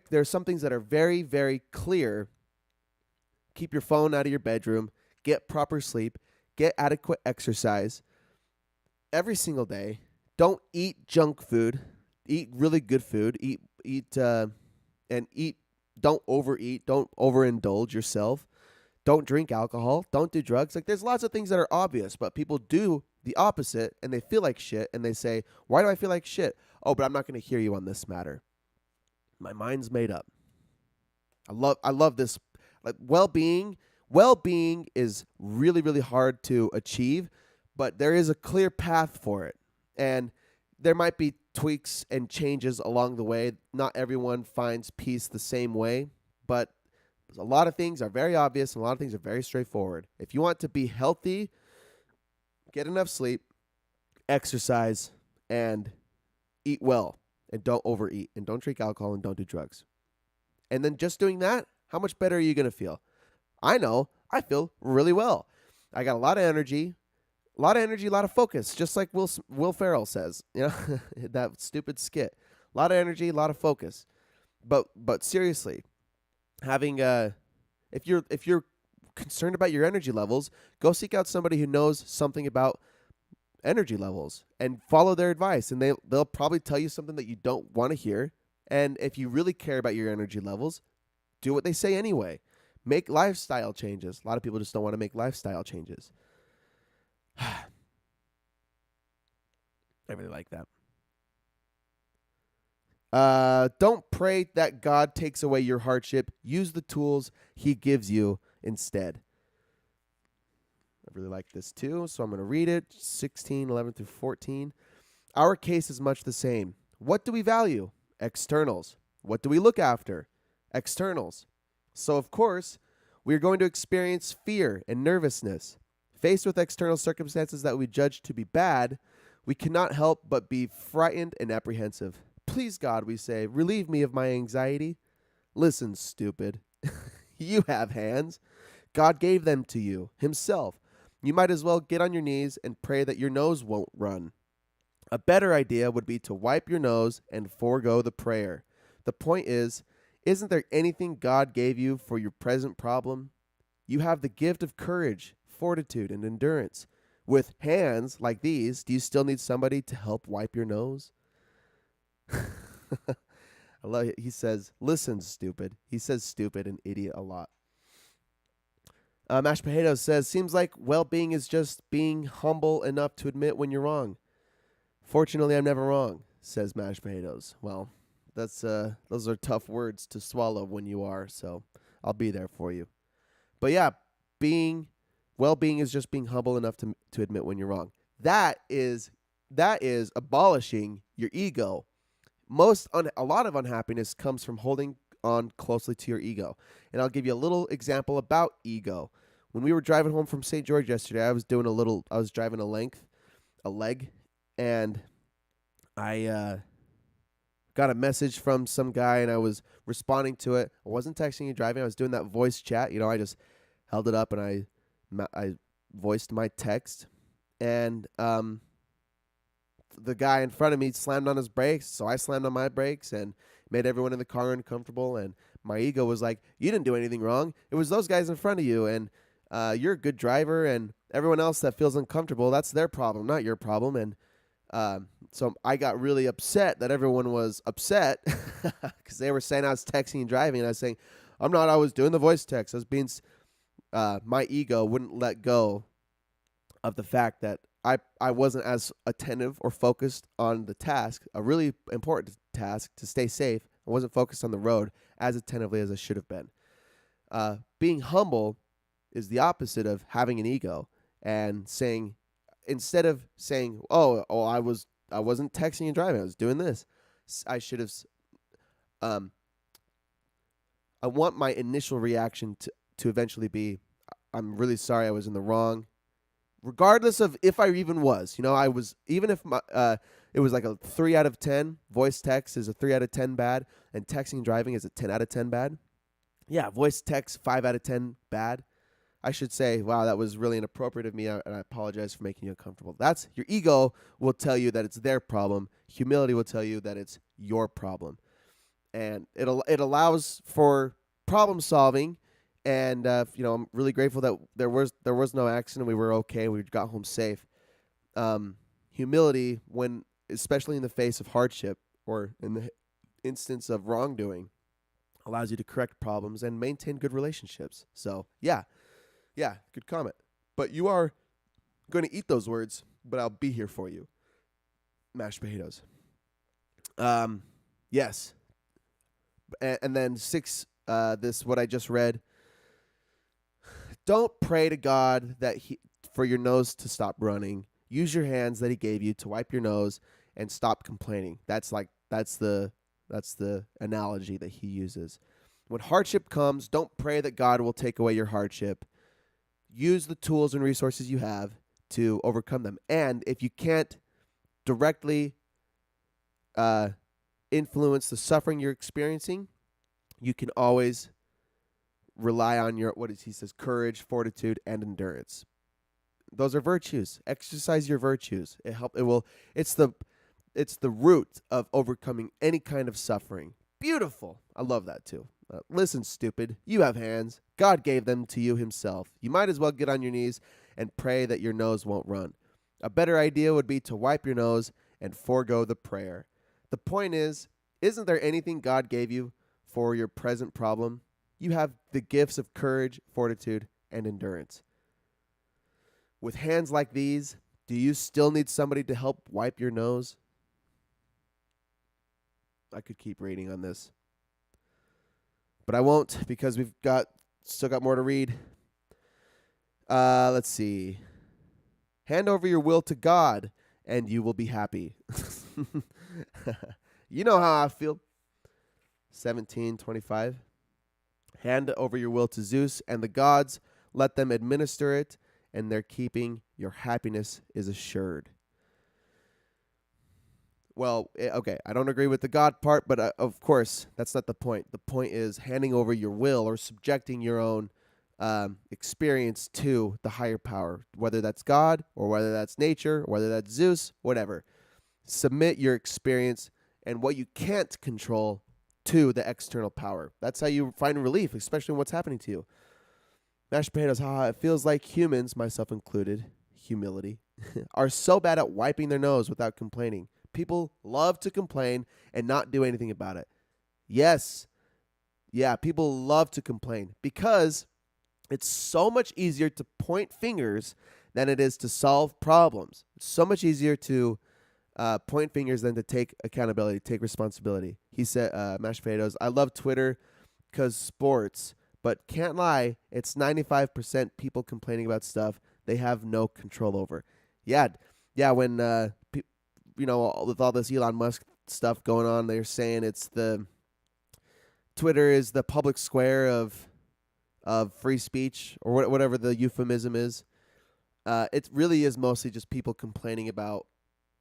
There's some things that are very, very clear keep your phone out of your bedroom, get proper sleep, get adequate exercise every single day. Don't eat junk food. Eat really good food. Don't overeat. Don't overindulge yourself. Don't drink alcohol. Don't do drugs. Like, there's lots of things that are obvious, but people do the opposite and they feel like shit and they say, why do I feel like shit? Oh, but I'm not going to hear you on this matter. My mind's made up. I love this. Like, well-being is really, really hard to achieve, but there is a clear path for it. And there might be tweaks and changes along the way. Not everyone finds peace the same way, but a lot of things are very obvious and a lot of things are very straightforward. If you want to be healthy, get enough sleep, exercise, and eat well, and don't overeat, and don't drink alcohol, and don't do drugs. And then just doing that, how much better are you going to feel? I know, I feel really well. I got a lot of energy, a lot of focus, just like Will Ferrell says, that stupid skit. A lot of energy, a lot of focus. But seriously, having if you're concerned about your energy levels, go seek out somebody who knows something about energy levels and follow their advice, and they'll probably tell you something that you don't want to hear. And if you really care about your energy levels, do what they say anyway. Make lifestyle changes. A lot of people just don't want to make lifestyle changes. I really like that. Don't pray that God takes away your hardship. Use the tools he gives you instead. I really like this too, so I'm going to read it. 16:11 through 14. Our case is much the same. What do we value? Externals. What do we look after? Externals. So, of course, we are going to experience fear and nervousness. Faced with external circumstances that we judge to be bad, we cannot help but be frightened and apprehensive. Please, God, we say, relieve me of my anxiety. Listen, stupid. You have hands. God gave them to you himself. You might as well get on your knees and pray that your nose won't run. A better idea would be to wipe your nose and forego the prayer. The point is, isn't there anything God gave you for your present problem? You have the gift of courage, fortitude, and endurance. With hands like these, do you still need somebody to help wipe your nose? I love it. He says, listen, stupid. He says stupid and idiot a lot. Mashed Potatoes says, seems like well-being is just being humble enough to admit when you're wrong. Fortunately, I'm never wrong, says Mashed Potatoes. Well, that's those are tough words to swallow when you are, so I'll be there for you. But yeah, well-being is just being humble enough to admit when you're wrong. That is abolishing your ego. A lot of unhappiness comes from holding on closely to your ego. And I'll give you a little example about ego. When we were driving home from St. George yesterday, I was driving a leg, and I got a message from some guy, and I was responding to it. I wasn't texting and driving. I was doing that voice chat. I just held it up, and I voiced my text, and the guy in front of me slammed on his brakes, so I slammed on my brakes and made everyone in the car uncomfortable, and my ego was like, you didn't do anything wrong. It was those guys in front of you, and you're a good driver, and everyone else that feels uncomfortable, that's their problem, not your problem. And so I got really upset that everyone was upset because they were saying I was texting and driving, and I was saying, I'm not, I was doing the voice text. I was being, my ego wouldn't let go of the fact that I wasn't as attentive or focused on the task, a really important task to stay safe. I wasn't focused on the road as attentively as I should have been. Being humble is the opposite of having an ego, and saying, instead of saying, I wasn't texting and driving, I was doing this, I should have, I want my initial reaction to eventually be, I'm really sorry I was in the wrong. Regardless of if I even was, I was, even if it was like a 3 out of 10, voice text is a 3 out of 10 bad, and texting and driving is a 10 out of 10 bad. Yeah, voice text 5 out of 10 bad. I should say, wow, that was really inappropriate of me, and I apologize for making you uncomfortable. That's your ego will tell you that it's their problem. Humility will tell you that it's your problem, and it allows for problem solving And I'm really grateful that there was no accident. We were okay. We got home safe. Humility, when especially in the face of hardship or in the instance of wrongdoing, allows you to correct problems and maintain good relationships. So yeah, good comment. But you are going to eat those words, but I'll be here for you. Mashed potatoes. Yes. And then 6, this what I just read. Don't pray to God for your nose to stop running. Use your hands that he gave you to wipe your nose and stop complaining. That's the analogy that he uses. When hardship comes, don't pray that God will take away your hardship. Use the tools and resources you have to overcome them. And if you can't directly influence the suffering you're experiencing, you can always rely on your, he says, courage, fortitude, and endurance. Those are virtues. Exercise your virtues. It's the root of overcoming any kind of suffering. Beautiful. I love that too. Listen, stupid. You have hands. God gave them to you himself. You might as well get on your knees and pray that your nose won't run. A better idea would be to wipe your nose and forego the prayer. The point is, isn't there anything God gave you for your present problem? You have the gifts of courage, fortitude, and endurance. With hands like these, do you still need somebody to help wipe your nose? I could keep reading on this, but I won't because we've still got more to read. Let's see. Hand over your will to God, and you will be happy. You know how I feel. 17:25. Hand over your will to Zeus and the gods. Let them administer it, and their keeping your happiness is assured. Well, okay, I don't agree with the God part, but of course, that's not the point. The point is handing over your will or subjecting your own experience to the higher power, whether that's God or whether that's nature, or whether that's Zeus, whatever. Submit your experience and what you can't control to the external power. That's how you find relief, especially in what's happening to you. Mashed potatoes, it feels like humans, myself included, humility, are so bad at wiping their nose without complaining. People love to complain and not do anything about it. Yes. Yeah, people love to complain because it's so much easier to point fingers than it is to solve problems. It's so much easier to point fingers than to take accountability, take responsibility. He said, mashed potatoes, I love Twitter because sports, but can't lie, it's 95% people complaining about stuff they have no control over. Yeah, when with all this Elon Musk stuff going on, they're saying Twitter is the public square of free speech or whatever the euphemism is. It really is mostly just people complaining about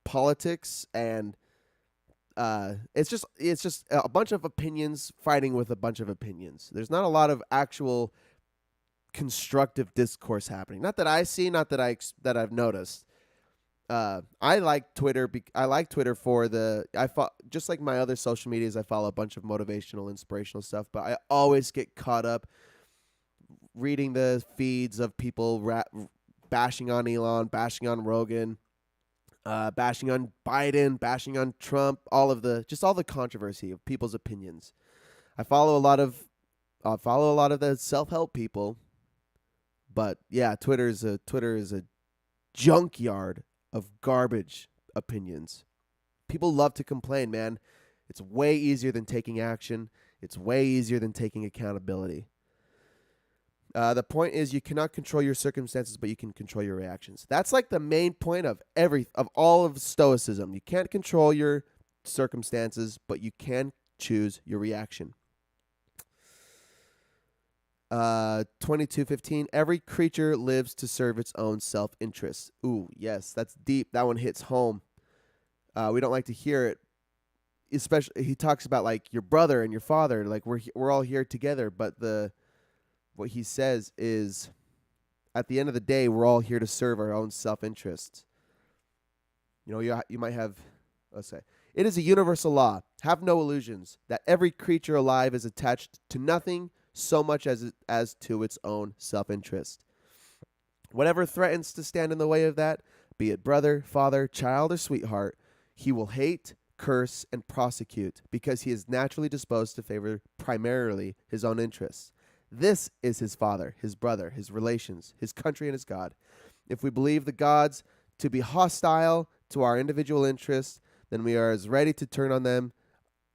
politics, and it's just a bunch of opinions fighting with a bunch of opinions. There's not a lot of actual constructive discourse happening. Not that I see, not that I've noticed. I like Twitter. I like Twitter for just like my other social medias. I follow a bunch of motivational, inspirational stuff, but I always get caught up reading the feeds of people bashing on Elon, bashing on Rogan, bashing on Biden, bashing on Trump. All the controversy of people's opinions. I follow a lot of the self-help people, but yeah, Twitter is a junkyard of garbage opinions. People love to complain, man. It's way easier than taking action. It's way easier than taking accountability. The point is you cannot control your circumstances, but you can control your reactions. That's like the main point of all of Stoicism. You can't control your circumstances, but you can choose your reaction. 22:15. Every creature lives to serve its own self-interest. Ooh, yes, that's deep. That one hits home. We don't like to hear it. Especially, he talks about like your brother and your father. Like we're all here together, but what he says is, at the end of the day, we're all here to serve our own self-interests. You might have, let's say, it is a universal law. Have no illusions that every creature alive is attached to nothing, so much as to its own self-interest. Whatever threatens to stand in the way of that, be it brother, father, child, or sweetheart, he will hate, curse, and prosecute because he is naturally disposed to favor primarily his own interests. This is his father, his brother, his relations, his country, and his God. If we believe the gods to be hostile to our individual interests, then we are as ready to turn on them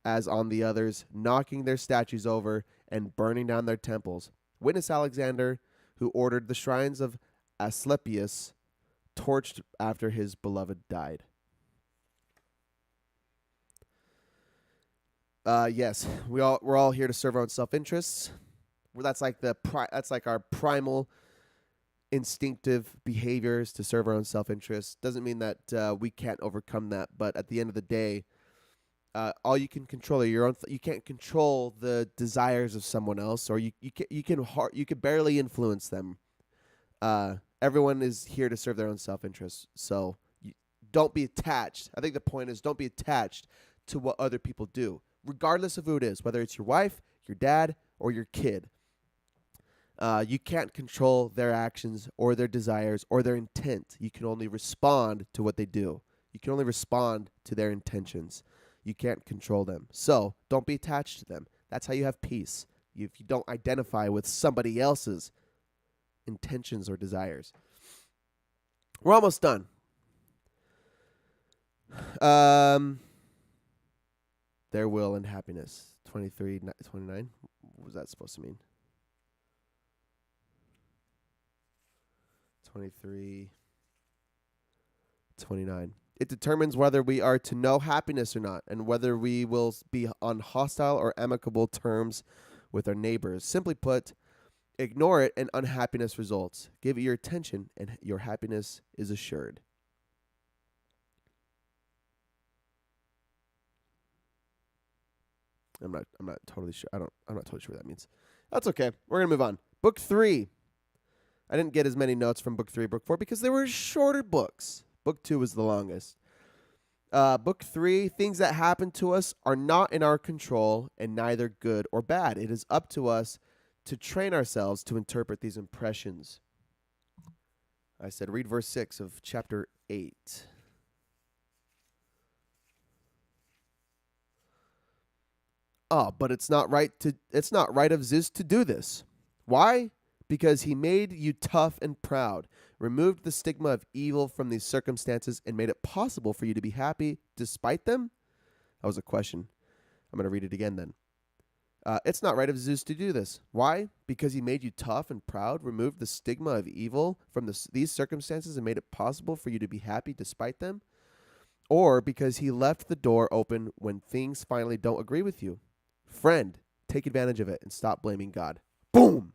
as on the others, knocking their statues over and burning down their temples. Witness Alexander, who ordered the shrines of Asclepius torched after his beloved died. Yes, we're all here to serve our own self-interests. That's like our primal instinctive behaviors to serve our own self-interest. Doesn't mean that we can't overcome that, but at the end of the day, all you can control are your own. You can't control the desires of someone else, or you can barely influence them. Everyone is here to serve their own self-interest, so don't be attached. I think the point is don't be attached to what other people do, regardless of who it is, whether it's your wife, your dad, or your kid. You can't control their actions or their desires or their intent. You can only respond to what they do. You can only respond to their intentions. You can't control them. So don't be attached to them. That's how you have peace. If you don't identify with somebody else's intentions or desires. We're almost done. Their will and happiness. 29. What was that supposed to mean? 23, 29. It determines whether we are to know happiness or not, and whether we will be on hostile or amicable terms with our neighbors. Simply put, ignore it and unhappiness results. Give it your attention and your happiness is assured. I'm not totally sure. I'm not totally sure what that means. That's okay. We're going to move on. Book 3. I didn't get as many notes from book 3, book 4 because they were shorter books. Book 2 was the longest. Book 3, things that happen to us are not in our control and neither good or bad. It is up to us to train ourselves to interpret these impressions. I said, read verse 6 of chapter 8. But it's not right of Zeus to do this. Why? Because he made you tough and proud, removed the stigma of evil from these circumstances, and made it possible for you to be happy despite them? That was a question. I'm going to read it again then. It's not right of Zeus to do this. Why? Because he made you tough and proud, removed the stigma of evil from these circumstances, and made it possible for you to be happy despite them? Or because he left the door open when things finally don't agree with you? Friend, take advantage of it and stop blaming God. Boom!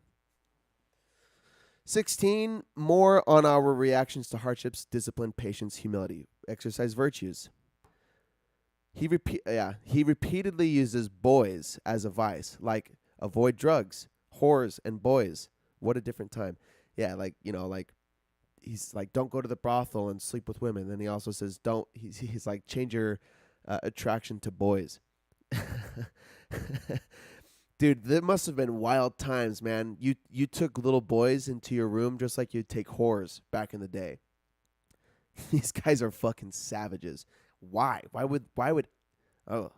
16, more on our reactions to hardships, discipline, patience, humility, exercise virtues. He repeatedly uses boys as a vice, like avoid drugs, whores, and boys. What a different time. Yeah, he's like, don't go to the brothel and sleep with women. Then he also says, he's like, change your attraction to boys. Dude, there must have been wild times, man. You took little boys into your room just like you'd take whores back in the day. These guys are fucking savages. Why? Why would oh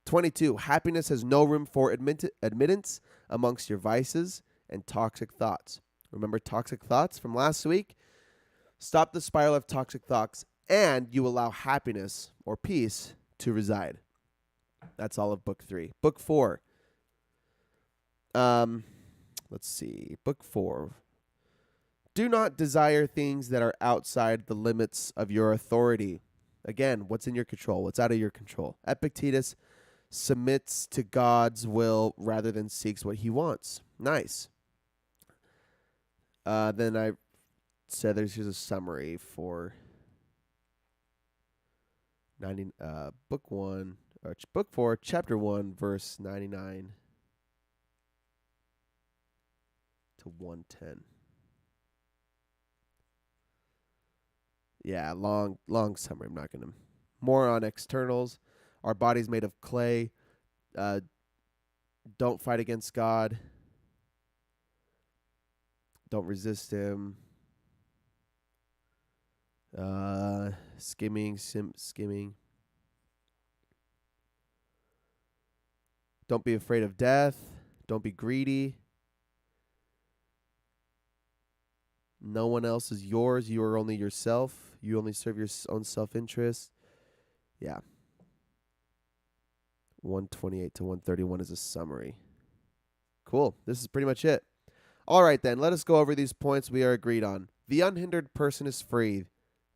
22. Happiness has no room for admittance amongst your vices and toxic thoughts. Remember toxic thoughts from last week? Stop the spiral of toxic thoughts and you allow happiness or peace to reside. That's all of book 3. Book 4. Let's see. Book 4. Do not desire things that are outside the limits of your authority. Again, what's in your control? What's out of your control? Epictetus submits to God's will rather than seeks what he wants. Nice. Then I said here's a summary for book 4, chapter 1, verse 99 to 110. Yeah, long summary. I'm not going to. More on externals. Our body's made of clay. Don't fight against God. Don't resist him. Skimming. Don't be afraid of death. Don't be greedy. No one else is yours. You are only yourself. You only serve your own self-interest. Yeah. 128 to 131 is a summary. Cool. This is pretty much it. All right, then. Let us go over these points we are agreed on. The unhindered person is free.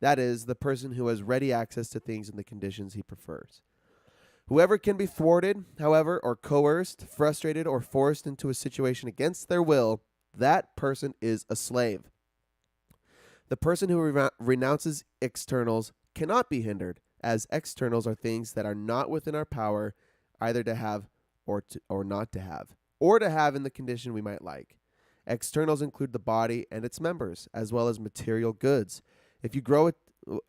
That is, the person who has ready access to things and the conditions he prefers. Whoever can be thwarted, however, or coerced, frustrated, or forced into a situation against their will, that person is a slave. The person who renounces externals cannot be hindered, as externals are things that are not within our power either to have or not to have, or to have in the condition we might like. Externals include the body and its members, as well as material goods. If you grow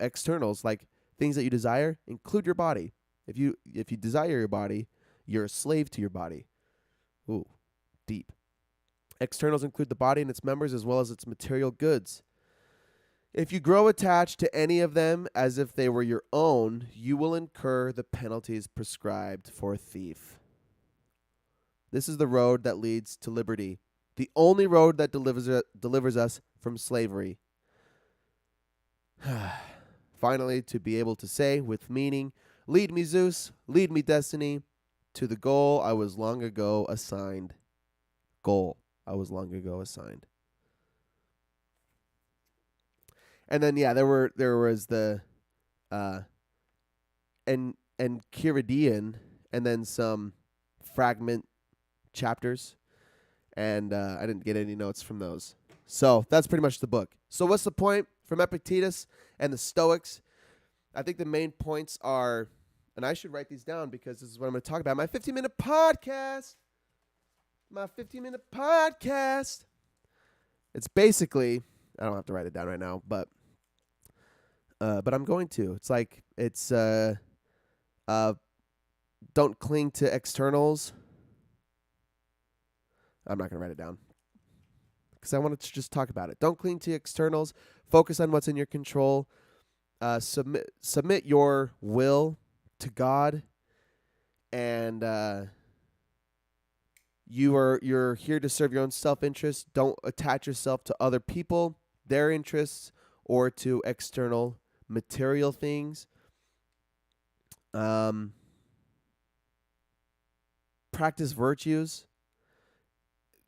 externals, like things that you desire, include your body. If you desire your body, you're a slave to your body. Ooh, deep. Externals include the body and its members, as well as its material goods. If you grow attached to any of them as if they were your own, you will incur the penalties prescribed for a thief. This is the road that leads to liberty, the only road that delivers us from slavery. Finally, to be able to say with meaning, lead me, Zeus, lead me, destiny, to the goal I was long ago assigned. And then there was the Enchiridion, and then some fragment chapters, and I didn't get any notes from those. So that's pretty much the book. So what's the point from Epictetus and the Stoics? I think the main points are, and I should write these down because this is what I'm going to talk about. My 15-minute podcast. It's basically, I don't have to write it down right now, but I'm going to. It's like, don't cling to externals. I'm not going to write it down because I wanted to just talk about it. Don't cling to externals. Focus on what's in your control. Submit your will to God, and you're here to serve your own self-interest. Don't attach yourself to other people, their interests, or to external material things. Practice virtues.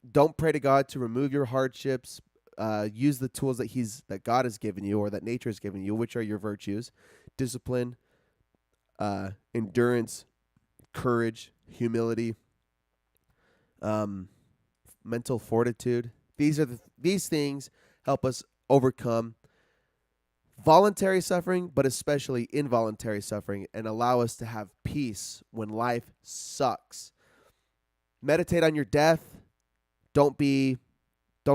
Don't pray to God to remove your hardships. Use the tools that God has given you, or that nature has given you, which are your virtues: discipline, endurance, courage, humility, mental fortitude. These things help us overcome voluntary suffering, but especially involuntary suffering, and allow us to have peace when life sucks. Meditate on your death. Don't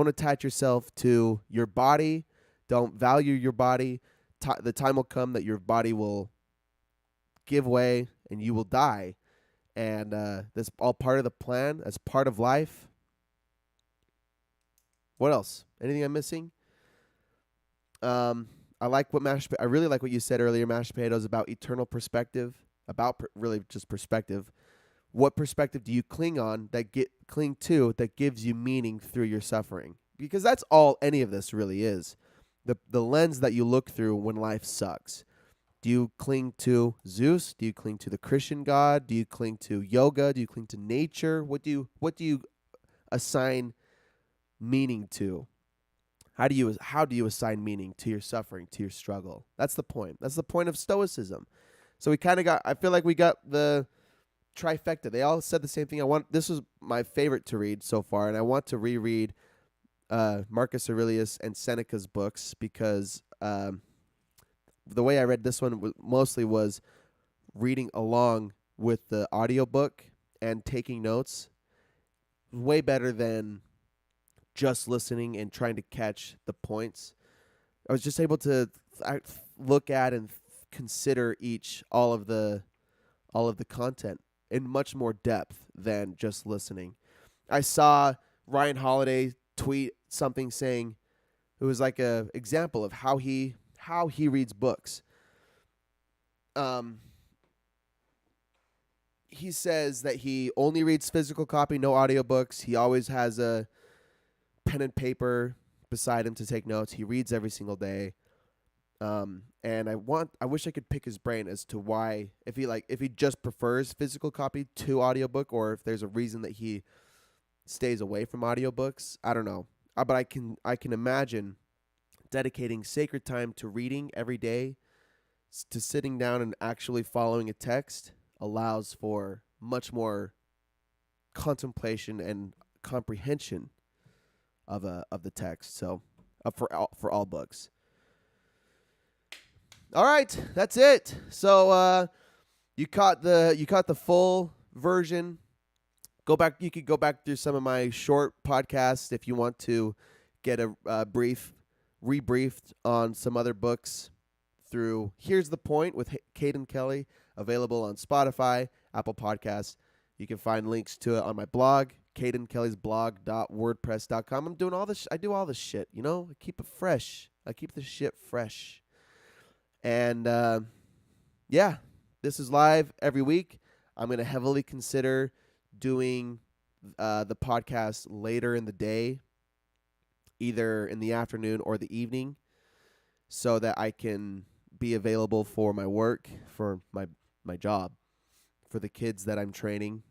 attach yourself to your body. Don't value your body. The time will come that your body will give way and you will die. And that's all part of the plan. That's part of life. What else? Anything I'm missing? I really like what you said earlier, Mashed Potatoes, about eternal perspective, really just perspective. What perspective do you cling to that gives you meaning through your suffering? Because that's all any of this really is. The lens that you look through when life sucks. Do you cling to Zeus? Do you cling to the Christian God? Do you cling to yoga? Do you cling to nature? What do you assign meaning to? How do you assign meaning to your suffering, to your struggle? That's the point. That's the point of Stoicism. So I feel like we got the trifecta. They all said the same thing. This was my favorite to read so far, and I want to reread Marcus Aurelius and Seneca's books because the way I read this one mostly was reading along with the audiobook and taking notes. Way better than just listening and trying to catch the points. I was just able to look at and consider all of the all of the content in much more depth than just listening. I saw Ryan Holiday tweet something saying it was like a example of how he reads books. He says that he only reads physical copy, no audiobooks. He always has a pen and paper beside him to take notes. He reads every single day. And I wish I could pick his brain as to why, if he just prefers physical copy to audiobook, or if there's a reason that he stays away from audiobooks. I don't know. But I can imagine dedicating sacred time to reading every day, to sitting down and actually following a text allows for much more contemplation and comprehension of the text. So, for all books. All right, that's it. So you caught the full version. You could go back through some of my short podcasts if you want to get a rebriefed on some other books through Here's the Point with Caden Kelly, available on Spotify, Apple Podcasts. You can find links to it on my blog, cadenkellysblog.wordpress.com. I'm doing all this. I do all this shit, I keep it fresh. I keep the shit fresh. And, yeah, this is live every week. I'm going to heavily consider doing the podcast later in the day, either in the afternoon or the evening, so that I can be available for my work, for my job, for the kids that I'm training.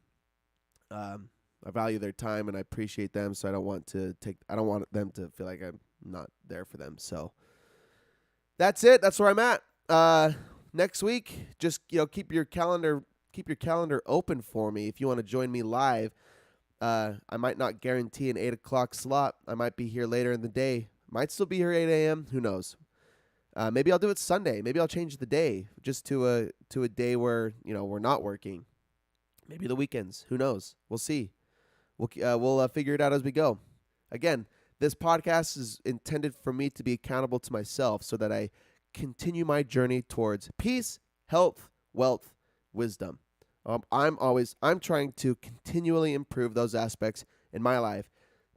I value their time and I appreciate them, so I don't want them to feel like I'm not there for them. So that's it. That's where I'm at. Next week, just keep your calendar open for me if you want to join me live. I might not guarantee an 8 o'clock slot. I might be here later in the day. Might still be here 8 a.m. Who knows? Maybe I'll do it Sunday. Maybe I'll change the day just to a day where we're not working. Maybe the weekends. Who knows? We'll see. We'll figure it out as we go. Again, this podcast is intended for me to be accountable to myself, so that I continue my journey towards peace, health, wealth, wisdom. I'm trying to continually improve those aspects in my life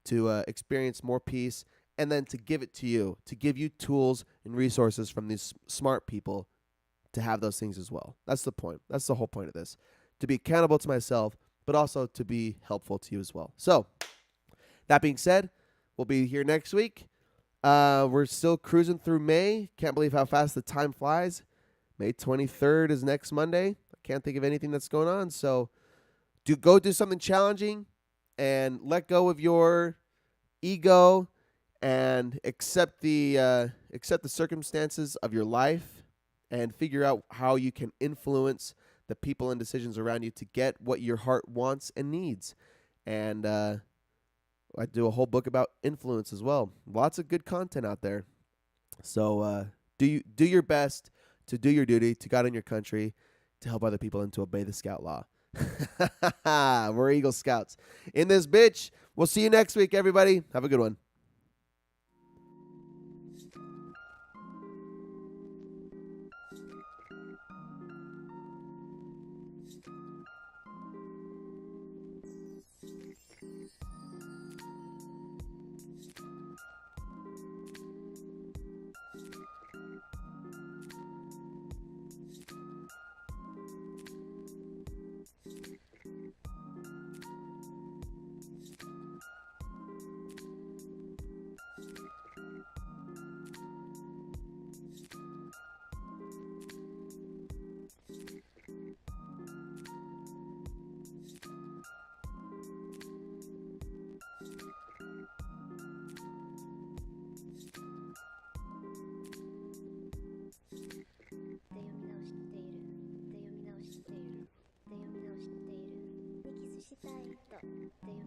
to experience more peace, and then to give it to you, to give you tools and resources from these smart people to have those things as well. That's the point. That's the whole point of this. To be accountable to myself, but also to be helpful to you as well. So, that being said, we'll be here next week. We're still cruising through May. Can't believe how fast the time flies. May 23rd is next Monday. I can't think of anything that's going on. So, go do something challenging and let go of your ego and accept the circumstances of your life, and figure out how you can influence the people and decisions around you to get what your heart wants and needs. And I do a whole book about influence as well. Lots of good content out there. So do your best to do your duty to God and your country, to help other people, and to obey the Scout Law. We're Eagle Scouts in this bitch. We'll see you next week, everybody. Have a good one.したいと